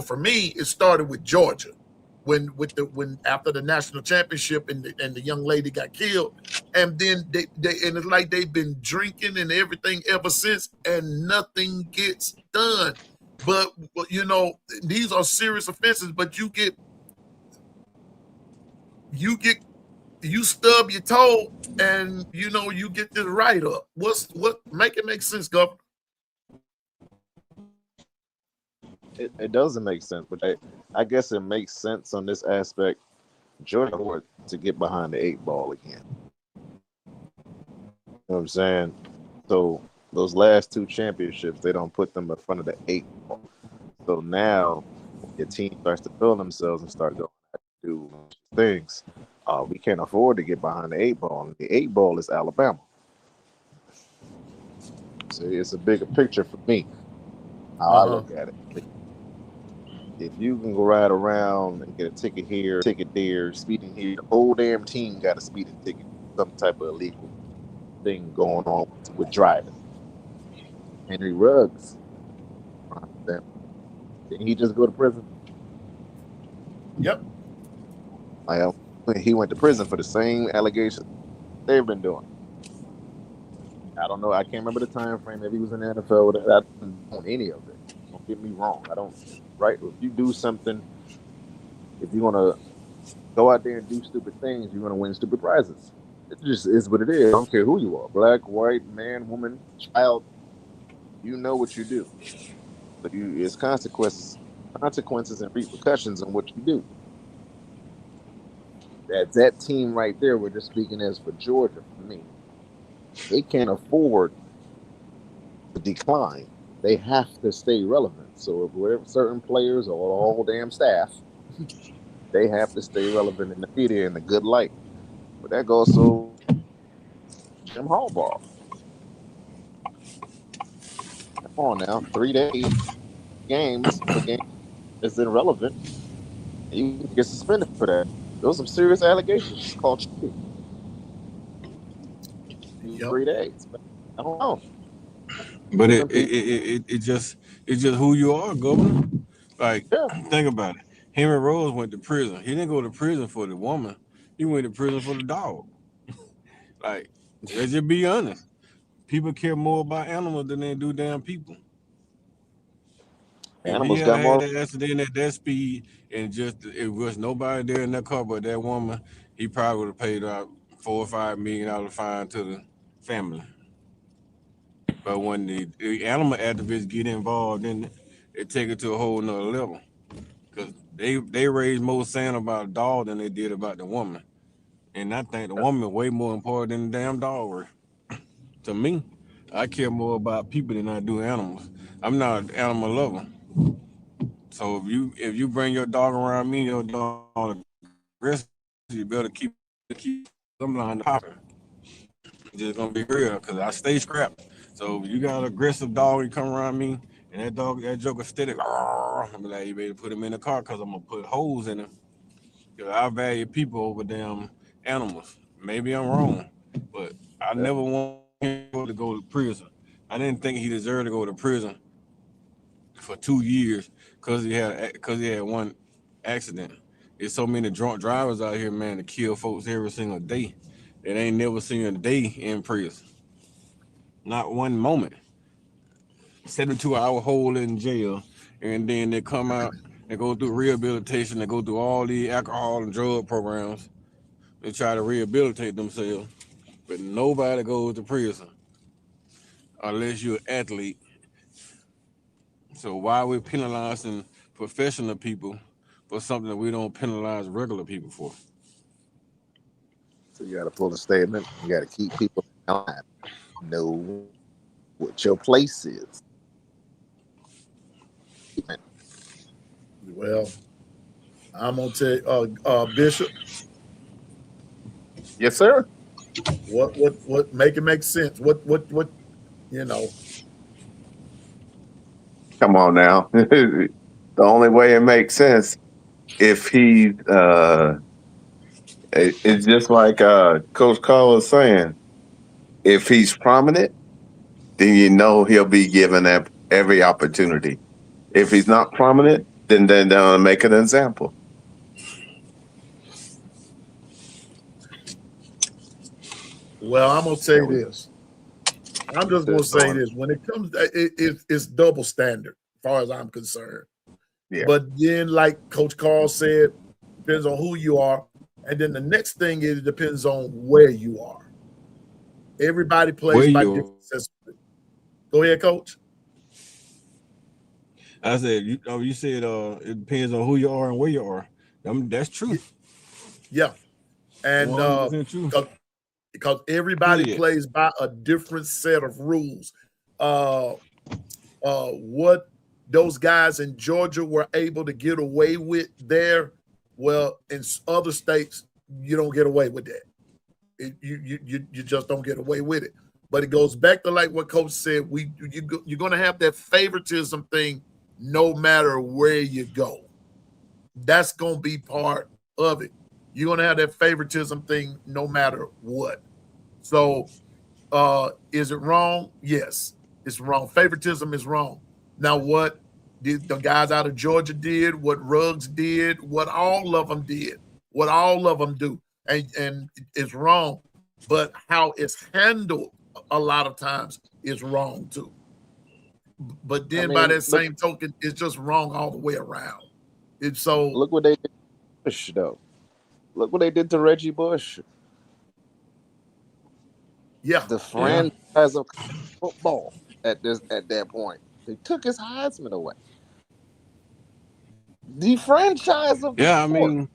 for me, it started with Georgia when after the national championship and the young lady got killed, and then they and it's like they've been drinking and everything ever since, and nothing gets done. But these are serious offenses. But you stub your toe, and you get this write up. What make it make sense, Governor? It doesn't make sense, but I guess it makes sense on this aspect. Georgia to get behind the 8 ball again. You know what I'm saying? So those last 2 championships, they don't put them in front of the 8 ball. So now your team starts to fill themselves and start going to do things. We can't afford to get behind the 8 ball. And the 8 ball is Alabama. So it's a bigger picture for me. How I look at it. If you can go ride around and get a ticket here, ticket there, speeding here, the whole damn team got a speeding ticket, some type of illegal thing going on with driving. Henry Ruggs, didn't he just go to prison? Yep. He went to prison for the same allegations they've been doing. I don't know. I can't remember the time frame if he was in the NFL. I don't know any of it. Don't get me wrong. I don't. Right? If you do something, if you want to go out there and do stupid things, you're going to win stupid prizes. It just is what it is. I don't care who you are, black, white, man, woman, child. You know what you do. But it's consequences and repercussions on what you do. That team right there, we're just speaking as for Georgia, for me. They can't afford to decline. They have to stay relevant. So if whatever certain players or all damn staff, they have to stay relevant in the media in a good light. But that goes to Jim Harbaugh. Come on now, 3 days games for games is irrelevant. You can get suspended for that. Those are some serious allegations. It's called cheating. 3 days. I don't know. But it's just who you are, Governor. Like, think about it. Henry Rose went to prison. He didn't go to prison for the woman. He went to prison for the dog. Like, let's just be honest. People care more about animals than they do damn people. If he Animals had got had more. that accident at that speed and just it was nobody there in that car but that woman, he probably would have paid out $4 or $5 million fine to the family. But when the animal activists get involved, then it take it to a whole nother level. Because they raised more sand about a dog than they did about the woman. And I think the woman is way more important than the damn dog. To me, I care more about people than I do animals. I'm not an animal lover. So if you bring your dog around me, your dog aggressive, you better keep them line popping. Just gonna be real, cause I stay scrapped. So if you got an aggressive dog, you come around me, and that joker steady, I'm like, you better put him in the car, cause I'm gonna put holes in him. Cause I value people over damn animals. Maybe I'm wrong, but I never want him to go to prison. I didn't think he deserved to go to prison for 2 years because he had one accident. There's so many drunk drivers out here, man, to kill folks every single day. They ain't never seen a day in prison. Not one moment. 72-hour hole in jail, and then they come out and go through rehabilitation. They go through all the alcohol and drug programs. They try to rehabilitate themselves, but nobody goes to prison unless you're an athlete. So why are we penalizing professional people for something that we don't penalize regular people for? So you got to pull a statement. You got to keep people in line. Know what your place is. Well, I'm gonna tell Bishop, Yes, sir. what make it make sense. What you know. Come on now. The only way it makes sense if he's it's just like Coach Carl was saying. If he's prominent, then you know he'll be given every opportunity. If he's not prominent, then they'll make an example. Well, I'm gonna say this. I'm just gonna Just say on. this. When it comes, it's double standard, as far as I'm concerned. Yeah. But then, like Coach Carl said, depends on who you are, and then the next thing is it depends on where you are. Everybody Where plays by different you? systems. Go ahead, Coach. I said you said it depends on who you are and where you are. That's true. Yeah, and 100% true. because everybody Period. plays by a different set of rules. Uh, what those guys in Georgia were able to get away with there, well, in other states you don't get away with that. You just don't get away with it. But it goes back to like what Coach said. You're going to have that favoritism thing no matter where you go. That's going to be part of it. You're going to have that favoritism thing no matter what. So, is it wrong? Yes, it's wrong. Favoritism is wrong. Now, what did the guys out of Georgia did, what Ruggs did, what all of them did, what all of them do, and it's wrong. But how it's handled a lot of times is wrong too. But I then by mean, that same token, it's just wrong all the way around. It's so look what they did to Bush, though. Look what they did to Reggie Bush. yeah, The Yeah. franchise of football at that point. They took his Heisman away. The franchise of the Yeah, I sport.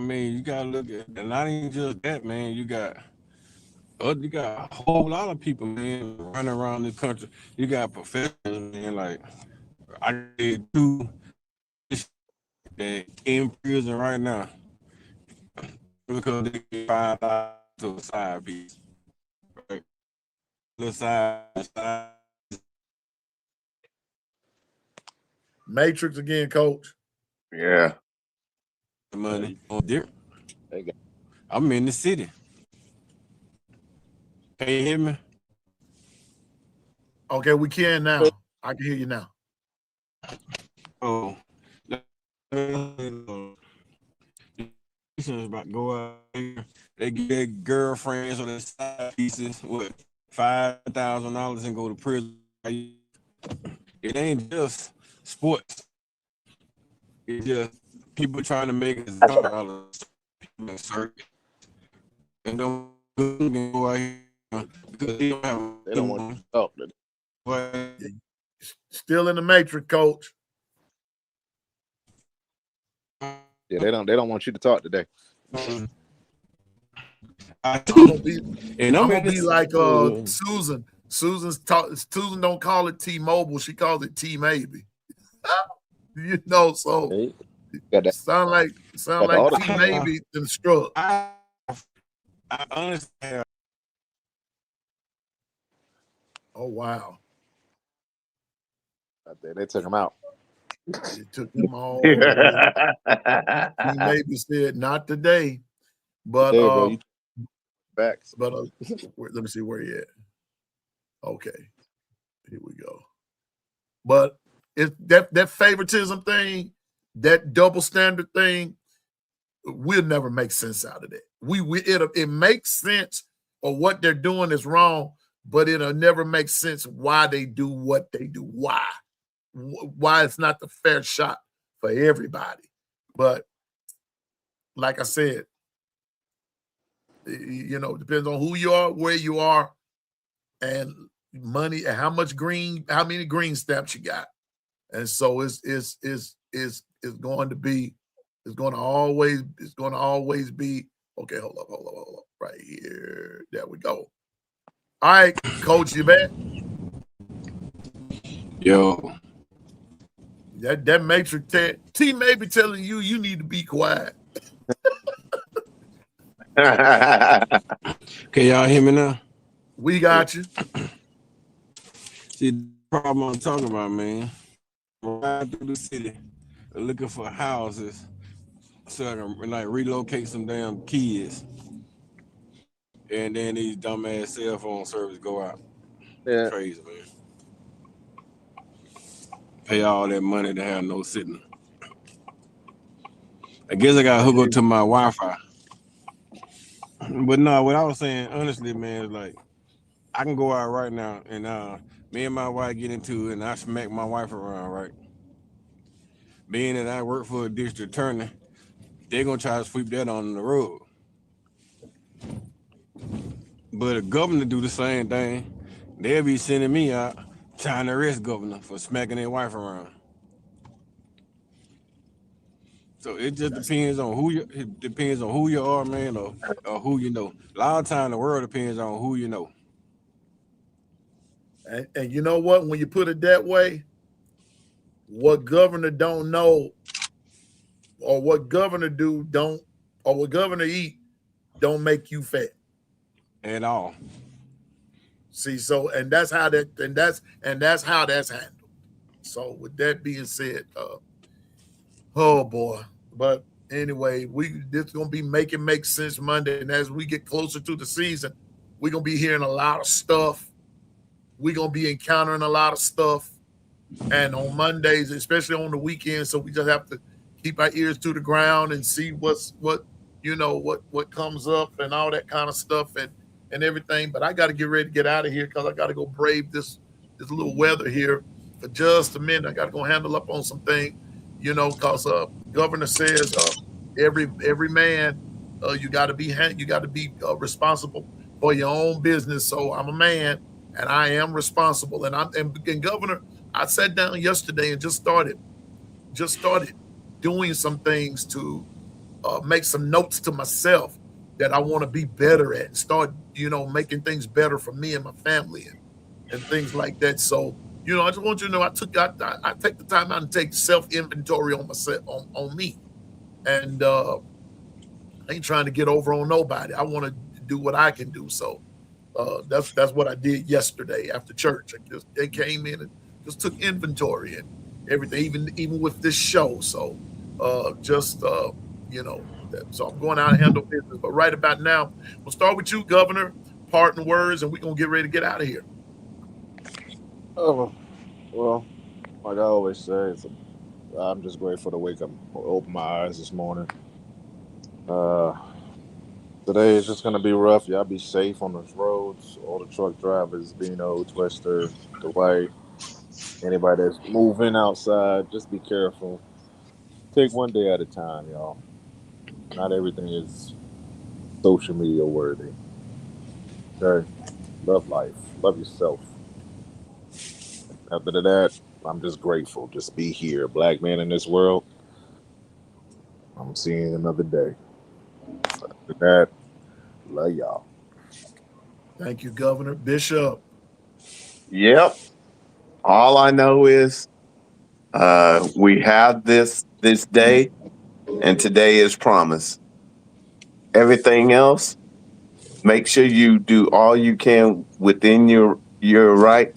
mean, you gotta look at, and not even just that, man. You got a whole lot of people, man, running around this country. You got professionals, man. Like I did two that in prison right now because they get 5,000 to a side piece, right? The side Matrix again, Coach. Yeah. money on there. They got, I'm in the city. Can you hear me? Okay, we can now. I can hear you now. Oh, about to go out there. They get their girlfriends or their side pieces with $5,000 and go to prison. It ain't just sports. It's just people trying to make it dollars. People in circuit and don't go out here because they don't have. they don't want you to talk. But Still in the Matrix, Coach. Yeah, they don't want you to talk today. I'm gonna be, and I'm I'm gonna in be this. like Susan. Susan don't call it T-Mobile. She calls it T-Maybe. So Hey, got that. sound like Got the auto. T-Maybe and struck. I understand. Oh wow. Out there. They took him out. It took them all the way. T-Maybe said not today. But Today, bro, you back. let me see where he at. Okay. Here we go. But it's that favoritism thing, that double standard thing, we'll never make sense out of that. It makes sense, or what they're doing is wrong, but it'll never make sense why they do what they do. Why it's not the fair shot for everybody. But like I said, depends on who you are, where you are, and money and how many green stamps you got. And so it's going to always be okay. Hold up. Right here. There we go. All right, Coach, you back? Yo. That Matrix T may be telling you need to be quiet. Can y'all hear me now? We got you. See, the problem I'm talking about, man. Riding through the city looking for houses so I can like relocate some damn kids. And then these dumbass cell phone service go out. Yeah. Crazy, man. Pay all that money to have no signal. I guess I got hooked up to my Wi-Fi. But no, what I was saying, honestly, man, is like I can go out right now and me and my wife get into it and I smack my wife around, right? Being that I work for a district attorney, they're gonna try to sweep that on the road. But a governor do the same thing. They'll be sending me out trying to arrest governor for smacking their wife around. So it just depends on who you are, man, or who you know. A lot of time the world depends on who you know. And you know what? When you put it that way, what governor don't know, or what governor do don't, or what governor eat don't make you fat at all. See, so that's how that's handled. So with that being said, oh boy. But anyway, this is gonna be make sense Monday. And as we get closer to the season, we're gonna be hearing a lot of stuff. We're gonna be encountering a lot of stuff. And on Mondays, especially on the weekend, so we just have to keep our ears to the ground and see what comes up and all that kind of stuff and everything. But I got to get ready to get out of here because I got to go brave this little weather here for just a minute. I got to go handle up on some things, because governor says every man you got to be responsible for your own business. So I'm a man and I am responsible. And governor, I sat down yesterday and just started doing some things to make some notes to myself that I want to be better at and start, making things better for me and my family and things like that. So, I just want you to know I take the time out and take self-inventory on myself, on me. And I ain't trying to get over on nobody. I want to do what I can do. So that's what I did yesterday after church. They came in and just took inventory and everything, even with this show. So so I'm going out and handle business. But right about now, we'll start with you, Governor. Parting words, and we're gonna get ready to get out of here. Oh, well, like I always say, I'm just grateful to wake up, open my eyes this morning. Today is just gonna be rough. Y'all be safe on those roads. All the truck drivers, Bino, Twister, Dwight, anybody that's moving outside, just be careful. Take one day at a time, y'all. Not everything is social media worthy. Okay? Love life. Love yourself. After that, I'm just grateful. Just be here. Black man in this world. I'm seeing another day. After that, love y'all. Thank you, Governor. Bishop. Yep. All I know is we have this day, and today is promise. Everything else, make sure you do all you can within your right,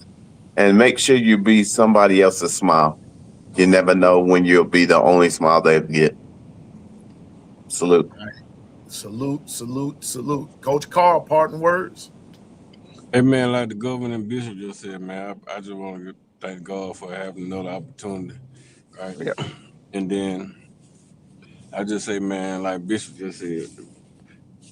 and make sure you be somebody else's smile. You never know when you'll be the only smile they get. Salute. Salute. Coach Carl, parting words. Hey man, like the governor and Bishop just said, man, I just want to thank God for having another opportunity, right? Yeah. And then I just say, man, like Bishop just said,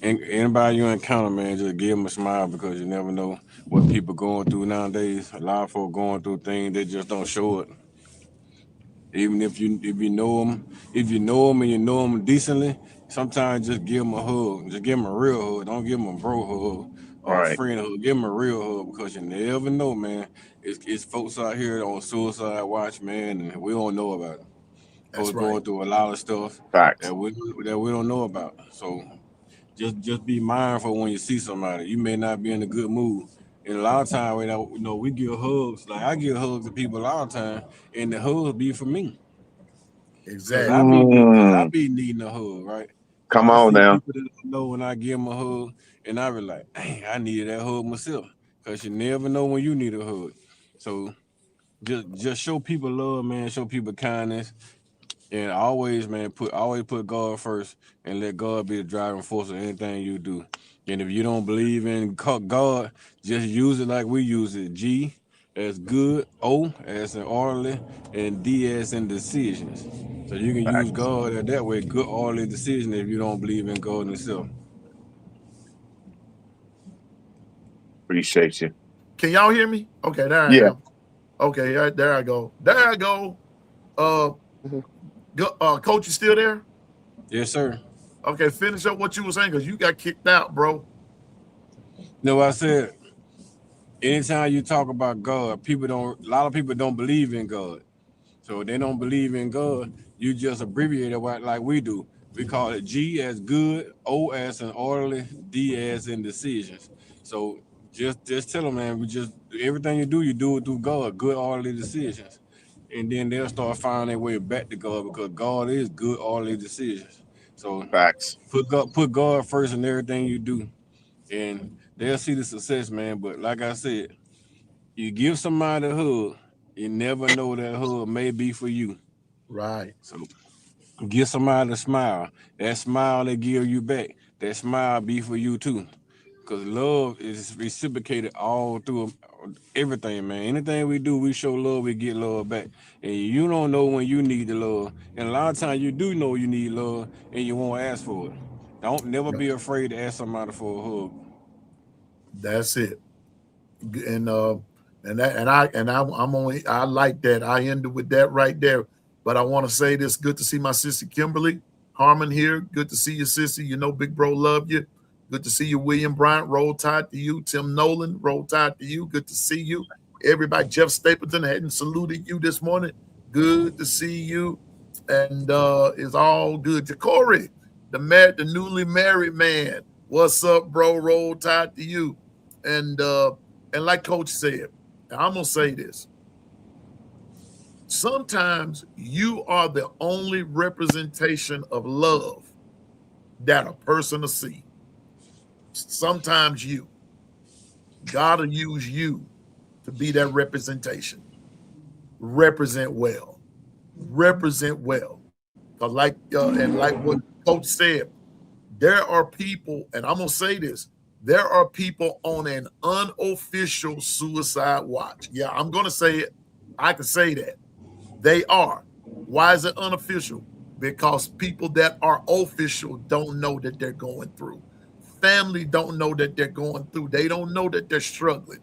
anybody you encounter, man, just give them a smile because you never know what people going through nowadays. A lot of folk going through things they just don't show it. Even if you know them and you know them decently, sometimes just give them a hug. Just give them a real hug. Don't give them a bro hug or a Right. friend hug. Give them a real hug because you never know, man. It's folks out here on suicide watch, man, and we don't know about it. That's Folks right. going through a lot of stuff Facts. that we don't know about. So just be mindful when you see somebody. You may not be in a good mood. And a lot of times, we give hugs. Like I give hugs to people a lot of time, and the hugs be for me, cause Exactly. I Mm, be needing a hug, right? So come I on see now. people that I know when I give them a hug, and I be like, dang, I needed that hug myself, cause you never know when you need a hug. So just show people love, man. Show people kindness, and always, man, always put God first and let God be the driving force of anything you do. And if you don't believe in God, just use it like we use it. G as good, O as in orderly, and D as in decisions. So you can use Facts. God that way, good orderly decision if you don't believe in God himself. Appreciate you. Can y'all hear me? Okay, there I Yeah. am. Okay, there I go. There I go. Uh, Mhm. coach, you still there? Yes, sir. Okay, finish up what you were saying because you got kicked out, bro. No, I said anytime you talk about God, a lot of people don't believe in God. So they don't believe in God. You just abbreviate it like we do. We call it G as good, O as in orderly, D as in decisions. So just tell them, man, we just everything you do it through God, good orderly decisions. And then they'll start finding their way back to God because God is good orderly decisions. So Facts. put God first in everything you do, and they'll see the success, man. But like I said, you give somebody a hug, you never know that hug may be for you. Right. So give somebody a smile. That smile they give you back, that smile be for you too. Cause love is reciprocated all through everything, man. Anything we do, we show love, we get love back. And you don't know when you need the love. And a lot of times you do know you need love and you won't ask for it. Don't never Right. be afraid to ask somebody for a hug. That's it. And I'm only I like that. I ended with that right there. But I want to say this: good to see my sister Kimberly Harmon here. Good to see you, sister. You know, Big Bro love you. Good to see you, William Bryant. Roll Tide to you, Tim Nolan. Roll Tide to you. Good to see you, everybody. Jeff Stapleton hadn't saluted you this morning. Good to see you, and it's all good. Jacory, the newly married man. What's up, bro? Roll Tide to you, and like Coach said, and I'm gonna say this: sometimes you are the only representation of love that a person will see. Sometimes God will use you to be that representation. Represent well. Represent well. Because and like what Coach said, there are people, and I'm gonna say this: there are people on an unofficial suicide watch. Yeah, I'm gonna say it. I can say that. They are. Why is it unofficial? Because people that are official don't know that they're going through. Family don't know that they're going through. They don't know that they're struggling.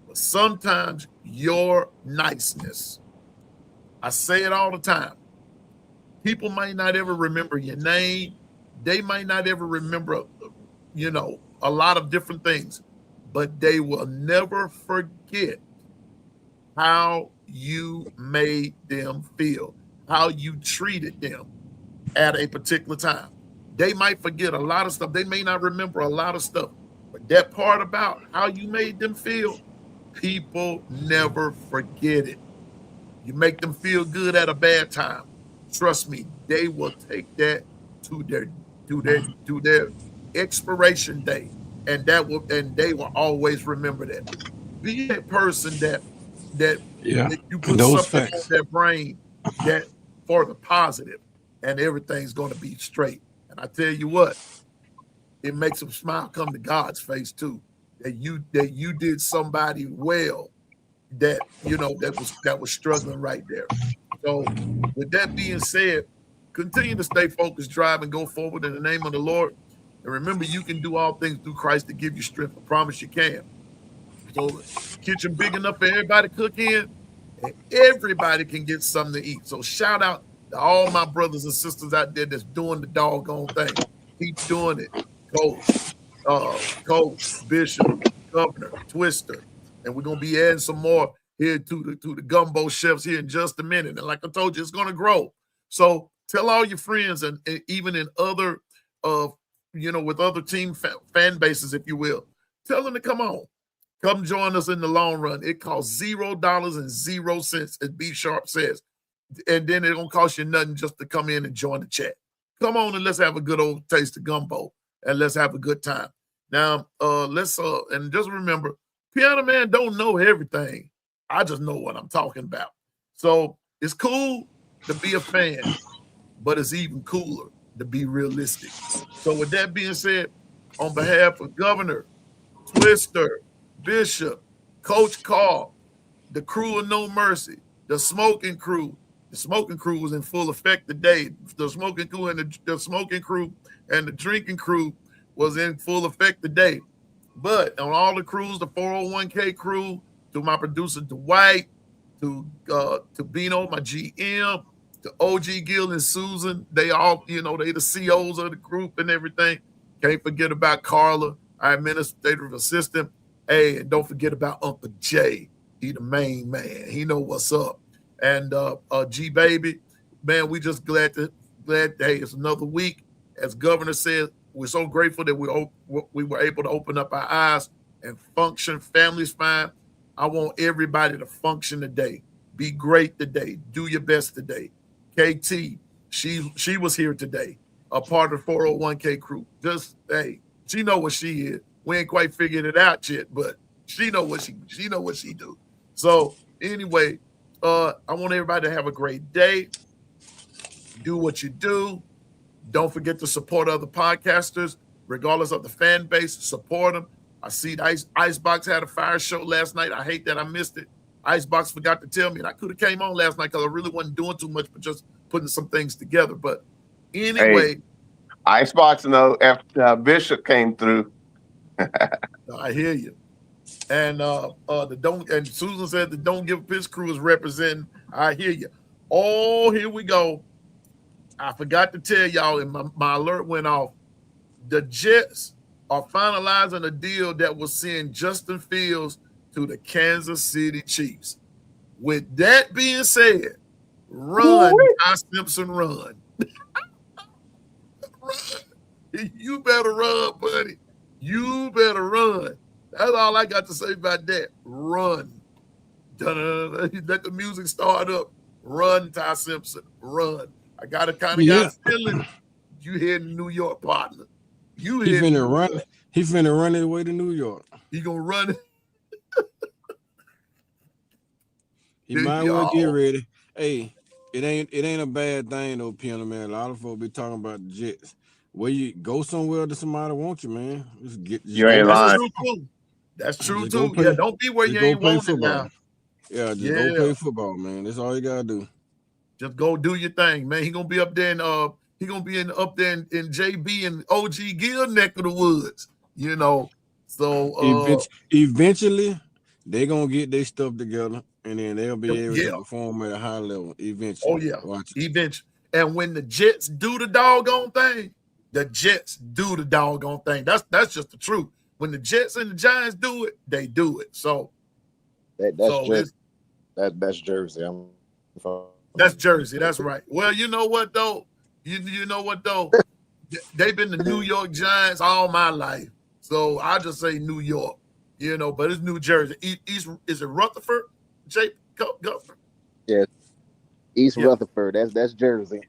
But sometimes your niceness, I say it all the time, people might not ever remember your name. They might not ever remember, a lot of different things, but they will never forget how you made them feel, how you treated them at a particular time. They might forget a lot of stuff. They may not remember a lot of stuff, but that part about how you made them feel, people never forget it. You make them feel good at a bad time. Trust me, they will take that to their expiration date, and they will always remember that. Be that person that Yeah, that you put those something on facts. their brain that for the positive, and everything's going to be straight. And I tell you what, it makes them smile come to God's face too. That you did somebody well that that was struggling right there. So with that being said, continue to stay focused, drive, and go forward in the name of the Lord. And remember, you can do all things through Christ to give you strength. I promise you can. So kitchen big enough for everybody to cook in, and everybody can get something to eat. So shout out All my brothers and sisters out there that's doing the doggone thing. Keep doing it. Coach, Bishop, Governor, Twister. And we're gonna be adding some more here to the Gumbo Chefs here in just a minute. And like I told you, it's gonna grow. So tell all your friends and even in other with other team fan bases, if you will, tell them to come on. Come join us in the long run. It costs $0.00, as B Sharp says. And then it don't cost you nothing just to come in and join the chat. Come on and let's have a good old taste of gumbo and let's have a good time. Now, let's and just remember, Piano Man don't know everything. I just know what I'm talking about. So it's cool to be a fan, but it's even cooler to be realistic. So with that being said, on behalf of Governor, Twister, Bishop, Coach Carl, the crew of No Mercy, the smoking crew. The smoking crew was in full effect today. The smoking crew and the smoking crew and the drinking crew was in full effect today. But on all the crews, the 401k crew, to my producer Dwight, to Bino, my GM, to OG Gill and Susan, they all, they the COs of the group and everything. Can't forget about Carla, our administrative assistant. Hey, and don't forget about Uncle Jay. He the main man. He know what's up. And G Baby, man, we just glad hey, it's another week. As Governor said, we're so grateful that we were able to open up our eyes and function. Family's fine. I want everybody to function today. Be great today. Do your best today. KT, she was here today, a part of the 401k crew. Just hey, she know what she is. We ain't quite figured it out yet, but she know what she do. So anyway, I want everybody to have a great day. Do what you do. Don't forget to support other podcasters, regardless of the fan base. Support them. I see Icebox had a fire show last night. I hate that I missed it. Icebox forgot to tell me, and I could have came on last night because I really wasn't doing too much, but just putting some things together. But anyway, Hey, Icebox, after Bishop came through. I hear you. And and Susan said the Don't Give a Piss crew is representing. I hear you. Oh, here we go. I forgot to tell y'all, and my alert went off. The Jets are finalizing a deal that will send Justin Fields to the Kansas City Chiefs. With that being said, run, Ty Simpson, run. Run. You better run, buddy. You better run. That's all I got to say about that. Run. Dun-dun-dun-dun. Let the music start up. Run, Ty Simpson. Run. I got a kind of got a feeling you heading to New York, partner. He finna run. He finna run his way to New York. He gonna run it. He might well get ready. Hey, it ain't a bad thing though, Piano Man. A lot of folks be talking about the Jets. Where you go somewhere that somebody wants you, man. You ain't lying. That's true too. Yeah, don't be where you ain't wanted now. Yeah, just go play football, man. That's all you gotta do. Just go do your thing, man. He gonna be up there in up there in JB and OG Gill neck of the woods, So eventually they gonna get their stuff together and then they'll be able to perform at a high level eventually. Oh yeah. Watch it. Eventually. And when the Jets do the doggone thing, the Jets do the doggone thing. That's just the truth. When the Jets and the Giants do it, they do it. So that's Jersey. That's Jersey. That's right. Well, you know what though? You know what though? They've been the New York Giants all my life. So I just say New York, but it's New Jersey. East is it Rutherford? Governor? Yeah. East Rutherford. That's Jersey.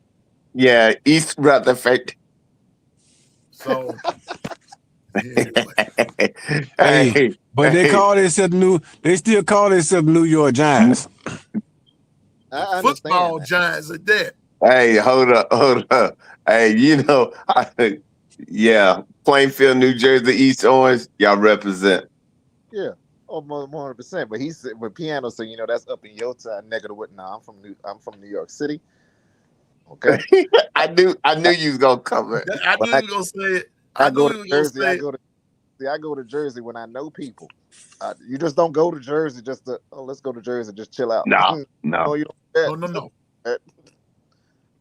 Yeah, East Rutherford. So hey, but they call themselves they still call themselves New York Giants. Football Giants at that. Hey, hold up. Hey, Plainfield, New Jersey, East Orange, y'all represent. Yeah, 100%. But he said, with Piano, so that's up in your side, neck of the wood. Nah, I'm from New York City. Okay. I knew you was gonna cover it. I knew you was gonna say it. I go to Jersey. I go to Jersey when I know people. You just don't go to Jersey let's go to Jersey, just chill out. No. You don't. No.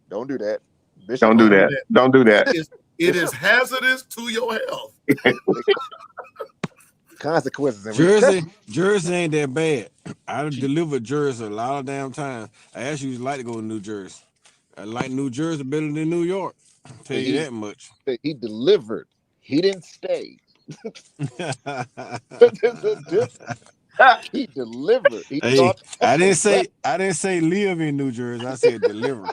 Don't do that. Bishop, Don't do that. Don't do that. It is hazardous to your health. Consequences. And Jersey ain't that bad. I delivered Jersey a lot of damn times. I actually used to like to go to New Jersey. I like New Jersey better than New York. I'll tell you that much. He delivered. He didn't stay. He delivered. Hey, I didn't say live in New Jersey. I said deliver.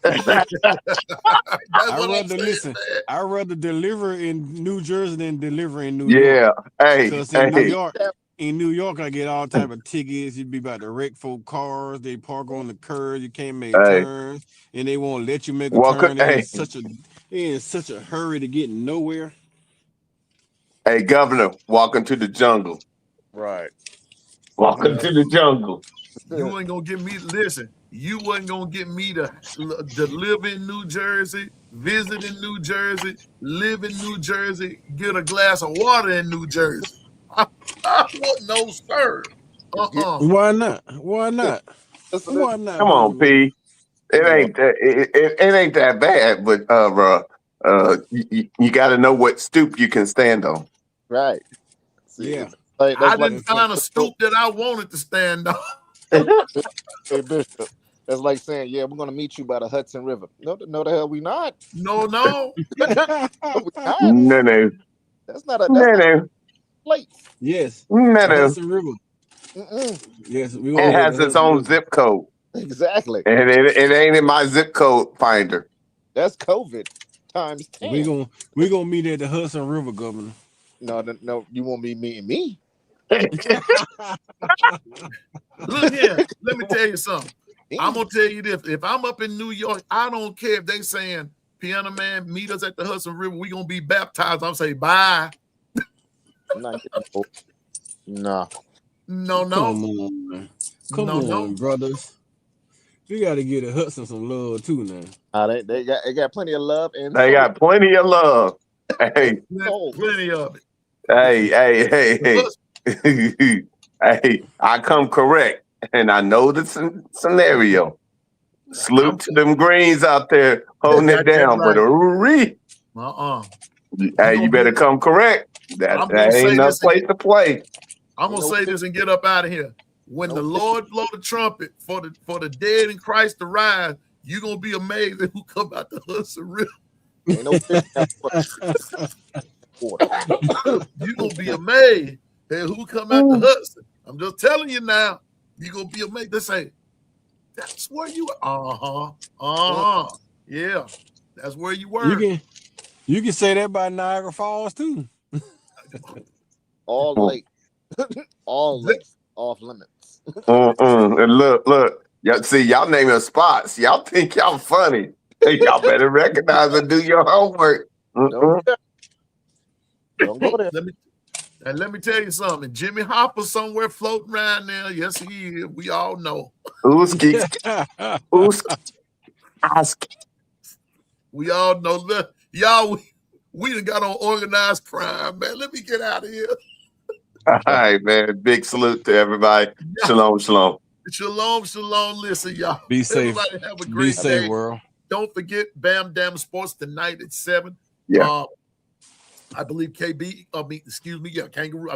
I'd rather deliver in New Jersey than deliver in New York. Hey, Because in New York, I get all type of tickets. You'd be about to wreck folk cars. They park on the curb. You can't make turns, and they won't let you make a turn. They're in such a hurry to get nowhere. Hey, Governor, welcome to the jungle. Right. Welcome to the jungle. You ain't gonna get me. Listen, you wasn't gonna get me to live in New Jersey, visit in New Jersey, live in New Jersey, get a glass of water in New Jersey. I want no sir. Why not? Why not? Why not? Come on, P. It ain't that bad, but bro, you got to know what stoop you can stand on. Right. See, yeah. Like, I didn't find a stoop that I wanted to stand on. Hey, Bishop, that's like saying, yeah, we're gonna meet you by the Hudson River. No, the hell we not. No. No. That's not a place. Yes. No. Hudson River. Yes, it has its own zip code. Exactly. And it ain't in my zip code finder. That's COVID times 10. We gonna meet at the Hudson River, Governor. No, you won't be meeting me. Look here, let me tell you something. I'm gonna tell you this: if I'm up in New York, I don't care if they saying, "Piano Man, meet us at the Hudson River. We gonna be baptized." I'm saying bye. I'm not getting No. Come on, brothers. We got to get a Hudson some love too now. They got plenty of love, and they got plenty of love. Hey, plenty of it. Hey. Hey, I come correct, and I know the scenario. Salute to them greens out there holding it down, but hey, you better come correct. That ain't no place to play. I'm gonna say this and get up out of here. When the Lord blow the trumpet for the dead in Christ to rise, you're gonna be amazed at who come out the Hudson River. Ain't no you're gonna be amazed at who come out the Hudson. I'm just telling you now, you're gonna be amazed. They say, that's where you are. Yeah, that's where you were. You can say that about Niagara Falls too. All lake. All lake. Off limits. And look. Y'all naming spots. Y'all think y'all funny. Y'all better recognize and do your homework. Don't go there. Let me tell you something. Jimmy Hopper's somewhere floating around there. Yes, he is. We all know. We all know. Look, y'all, we done got on organized crime, man. Let me get out of here. All right, man. Big salute to everybody. Shalom. Shalom. Listen, y'all. Be safe. Everybody have a great day. World. Don't forget Bam Dam Sports tonight at 7. Yeah. I believe Kangaroo. I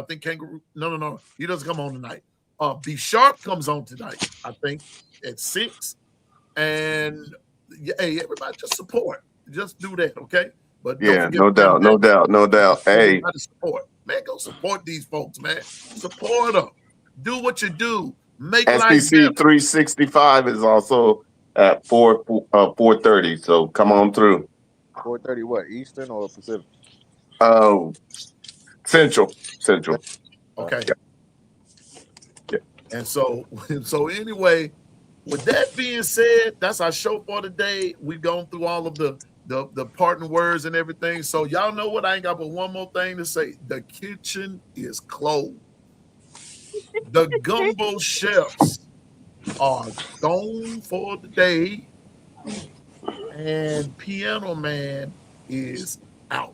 think Kangaroo. No. He doesn't come on tonight. B Sharp comes on tonight, I think, at 6. And hey, everybody just support. Just do that, okay? But yeah, no doubt. Hey, support. Man, go support these folks, man. Support them. Do what you do. Make SPC 365 is also at 4:30. So come on through. 4:30 what? Eastern or Pacific? Central. Okay. Yeah. And so anyway, with that being said, that's our show for today. We've gone through all of the parting words and everything. So y'all know what, I ain't got but one more thing to say. The kitchen is closed. The Gumbo Chefs are gone for the day. And Piano Man is out.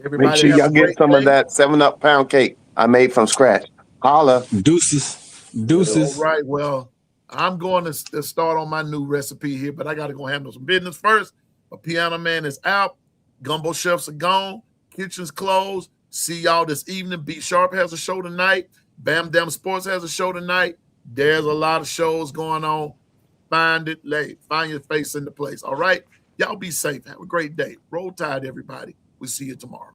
Everybody make sure y'all get some of that 7-Up pound cake I made from scratch. Holla. Deuces. All right. Well, I'm going to start on my new recipe here, but I got to go handle some business first. A Piano Man is out. Gumbo Chefs are gone. Kitchen's closed. See y'all this evening. B Sharp has a show tonight. Bam Dam Sports has a show tonight. There's a lot of shows going on. Find it late. Find your face in the place. All right? Y'all be safe. Have a great day. Roll Tide, everybody. We'll see you tomorrow.